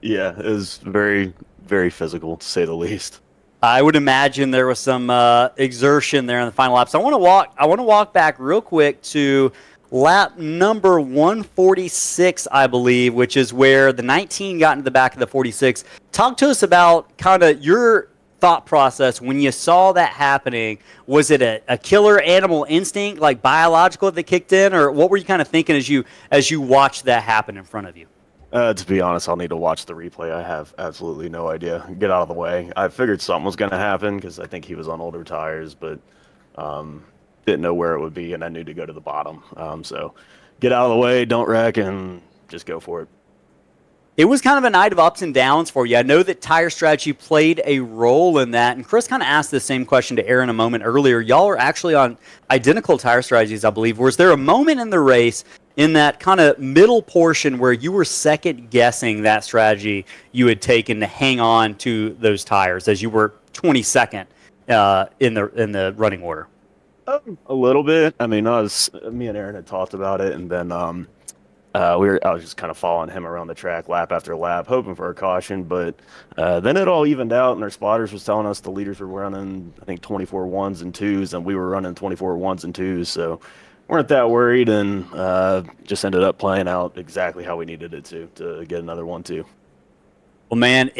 Yeah, it was very, very physical, to say the least. I would imagine there was some exertion there in the final laps. I want to walk back real quick to lap number 146, I believe, which is where the 19 got into the back of the 46. Talk to us about kind of your thought process when you saw that happening? Was it a killer animal instinct, like biological, that kicked in, or what were you kind of thinking as you watched that happen in front of you? To be honest, I'll need to watch the replay. I have absolutely no idea. Get out of the way. I figured something was going to happen because I think he was on older tires, but didn't know where it would be, and I knew to go to the bottom. So get out of the way, don't wreck, and just go for it. It was kind of a night of ups and downs for you. I know that tire strategy played a role in that, and Chris kind of asked the same question to Aaron a moment earlier. Y'all are actually on identical tire strategies, I believe. Was there a moment in the race in that kind of middle portion where you were second guessing that strategy you had taken to hang on to those tires as you were 22nd in the running order? A little bit. I mean, me and Aaron had talked about it, and then I was just kind of following him around the track lap after lap, hoping for a caution. But then it all evened out, and our spotters was telling us the leaders were running, I think, 24 1s and 2s, and we were running 24 1s and 2s. So weren't that worried, and just ended up playing out exactly how we needed it to get another 1-2. Well, man,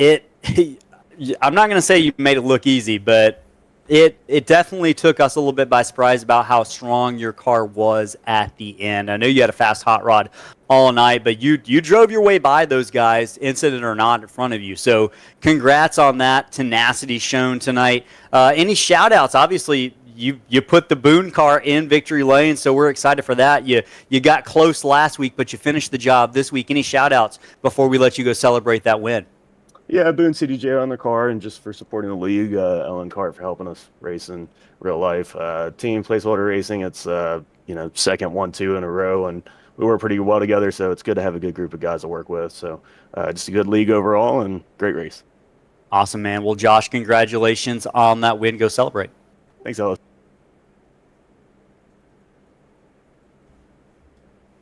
I'm not going to say you made it look easy, but it definitely took us a little bit by surprise about how strong your car was at the end. I know you had a fast hot rod all night, but you drove your way by those guys, incident or not, in front of you. So congrats on that tenacity shown tonight. Any shout-outs? Obviously, you put the Boone car in victory lane, so we're excited for that. You got close last week, but you finished the job this week. Any shout-outs before we let you go celebrate that win? Yeah, Boone CDJ on the car, and just for supporting the league, Ellen Cart for helping us race in real life. Team Placeholder Racing, it's second 1-2 in a row, and we work pretty well together, so it's good to have a good group of guys to work with. So just a good league overall and great race. Awesome, man. Well, Josh, congratulations on that win. Go celebrate. Thanks, Ellis.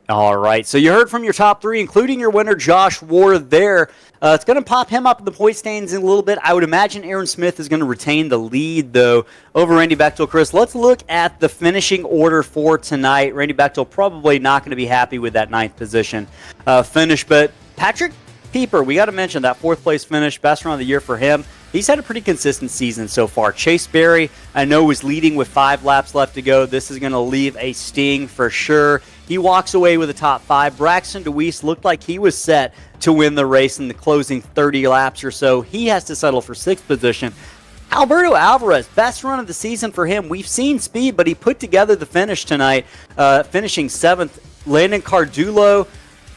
All right, so you heard from your top three, including your winner, Josh Ward there. It's going to pop him up in the point standings in a little bit. I would imagine Aaron Smith is going to retain the lead, though, over Randy Bechtel. Chris, let's look at the finishing order for tonight. Randy Bechtel probably not going to be happy with that 9th position finish, but Patrick Pieper, we got to mention that 4th place finish, best run of the year for him. He's had a pretty consistent season so far. Chase Berry, I know, was leading with 5 laps left to go. This is going to leave a sting for sure. He walks away with a top 5. Braxton DeWeese looked like he was set to win the race in the closing 30 laps or so. He has to settle for 6th position. Alberto Alvarez, best run of the season for him. We've seen speed, but he put together the finish tonight, finishing 7th. Landon Cardulo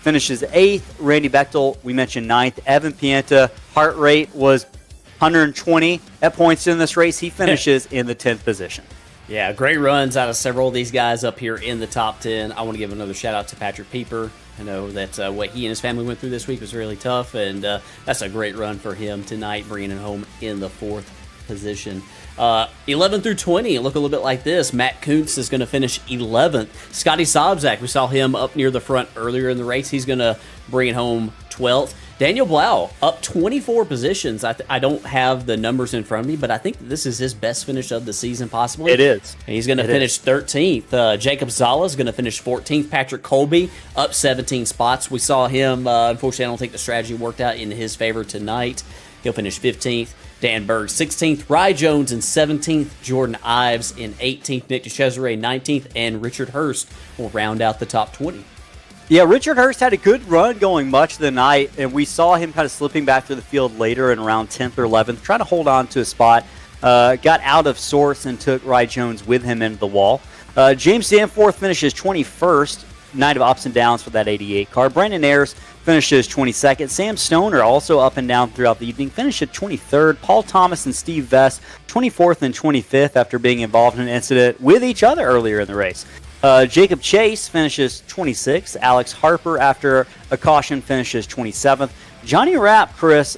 finishes 8th. Randy Bechtel, we mentioned 9th. Evan Pienta, heart rate was 120 at points in this race. He finishes in the 10th position. Yeah, great runs out of several of these guys up here in the top 10. I want to give another shout-out to Patrick Pieper. I know that what he and his family went through this week was really tough, and that's a great run for him tonight, bringing it home in the 4th position. 11 through 20 look a little bit like this. Matt Kuntz is going to finish 11th. Scotty Sobczak, we saw him up near the front earlier in the race. He's going to bring it home 12th. Daniel Blau up 24 positions. I don't have the numbers in front of me, but I think this is his best finish of the season, possibly. It is. And he's going to finish 13th. Jacob Zala is going to finish 14th. Patrick Colby up 17 spots. We saw him, unfortunately, I don't think the strategy worked out in his favor tonight. He'll finish 15th. Dan Berg 16th. Rye Jones in 17th. Jordan Ives in 18th. Nick DeCesare 19th. And Richard Hurst will round out the top 20. Yeah, Richard Hurst had a good run going much of the night, and we saw him kind of slipping back through the field later in around 10th or 11th, trying to hold on to a spot. Got out of sorts and took Rye Jones with him into the wall. James Danforth finishes 21st. Night of ups and downs for that 88 car. Brandon Ayers finishes 22nd. Sam Stoner also up and down throughout the evening, finished at 23rd. Paul Thomas and Steve Vest 24th and 25th after being involved in an incident with each other earlier in the race. Jacob Chase finishes 26th. Alex Harper, after a caution, finishes 27th. Johnny Rapp, Chris,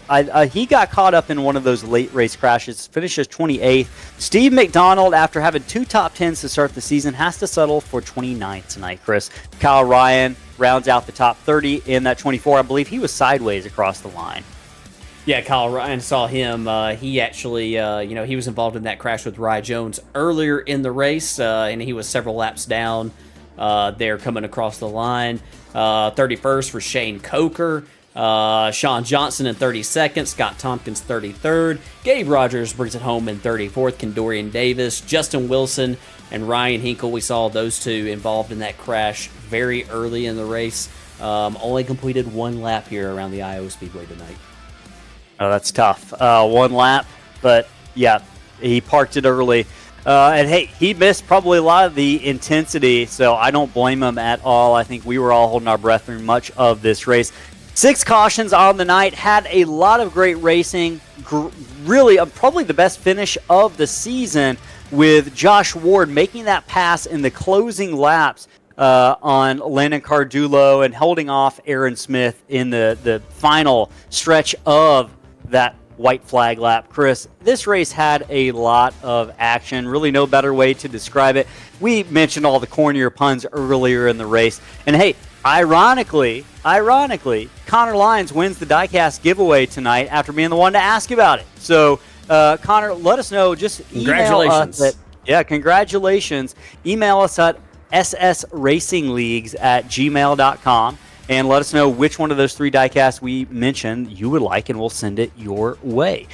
he got caught up in one of those late race crashes, finishes 28th. Steve McDonald, after having 2 top 10s to start the season, has to settle for 29th tonight, Chris. Kyle Ryan rounds out the top 30 in that 24. I believe he was sideways across the line. Yeah, Kyle Ryan, saw him. He actually, he was involved in that crash with Rye Jones earlier in the race, and he was several laps down there coming across the line. 31st for Shane Coker. Sean Johnson in 32nd, Scott Tompkins 33rd, Gabe Rogers brings it home in 34th, Kendorian Davis, Justin Wilson, and Ryan Hinkle. We saw those two involved in that crash very early in the race. Only completed one lap here around the Iowa Speedway tonight. Oh, that's tough. One lap, but yeah, he parked it early. And hey, he missed probably a lot of the intensity, so I don't blame him at all. I think we were all holding our breath through much of this race. 6 cautions on the night, had a lot of great racing. Really, probably the best finish of the season, with Josh Ward making that pass in the closing laps on Landon Cardulo and holding off Aaron Smith in the final stretch of that white flag lap. Chris, this race had a lot of action. Really no better way to describe it. We mentioned all the cornier puns earlier in the race. And hey, ironically, Connor Lyons wins the diecast giveaway tonight after being the one to ask about it. So, Connor, let us know. Just email us. Congratulations. Email us at ssracingleagues@gmail.com and let us know which one of those 3 diecasts we mentioned you would like, and we'll send it your way.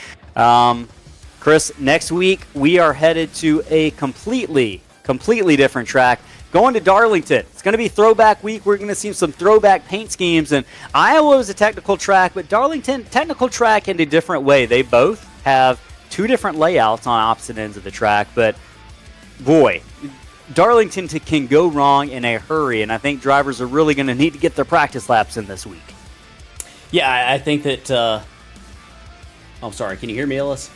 Chris, next week we are headed to a completely different track. Going to Darlington. It's going to be throwback week. We're going to see some throwback paint schemes. And Iowa was a technical track, but Darlington, technical track in a different way. They both have 2 different layouts on opposite ends of the track. But, boy, Darlington can go wrong in a hurry. And I think drivers are really going to need to get their practice laps in this week. Yeah, I think that... I'm sorry. Can you hear me, Ellis?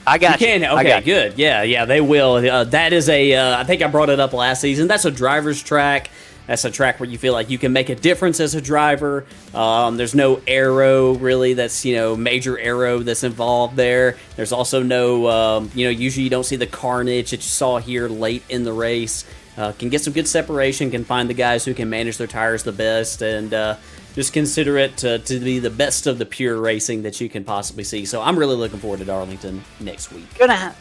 I got you. Can? Okay, good. Yeah, they will. That is I think I brought it up last season. That's a driver's track. That's a track where you feel like you can make a difference as a driver. There's no aero, really, that's, major aero that's involved there. There's also no, usually you don't see the carnage that you saw here late in the race. Can get some good separation, can find the guys who can manage their tires the best, and just consider it to be the best of the pure racing that you can possibly see. So I'm really looking forward to Darlington next week. Gonna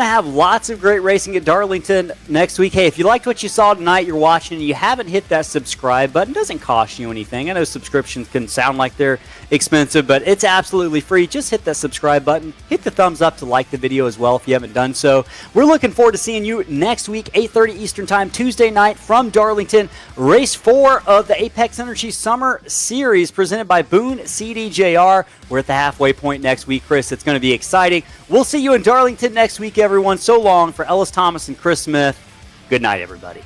have lots of great racing at Darlington next week. Hey, if you liked what you saw tonight, you're watching, and you haven't hit that subscribe button, it doesn't cost you anything. I know subscriptions can sound like they're expensive, but it's absolutely free. Just hit that subscribe button. Hit the thumbs up to like the video as well if you haven't done so. We're looking forward to seeing you next week, 8:30 Eastern Time, Tuesday night from Darlington. Race 4 of the Apex Energy Summer Series presented by Boone CDJR. We're at the halfway point next week, Chris. It's going to be exciting. We'll see you in Darlington next week, everyone. So long for Ellis Thomas and Chris Smith. Good night, everybody.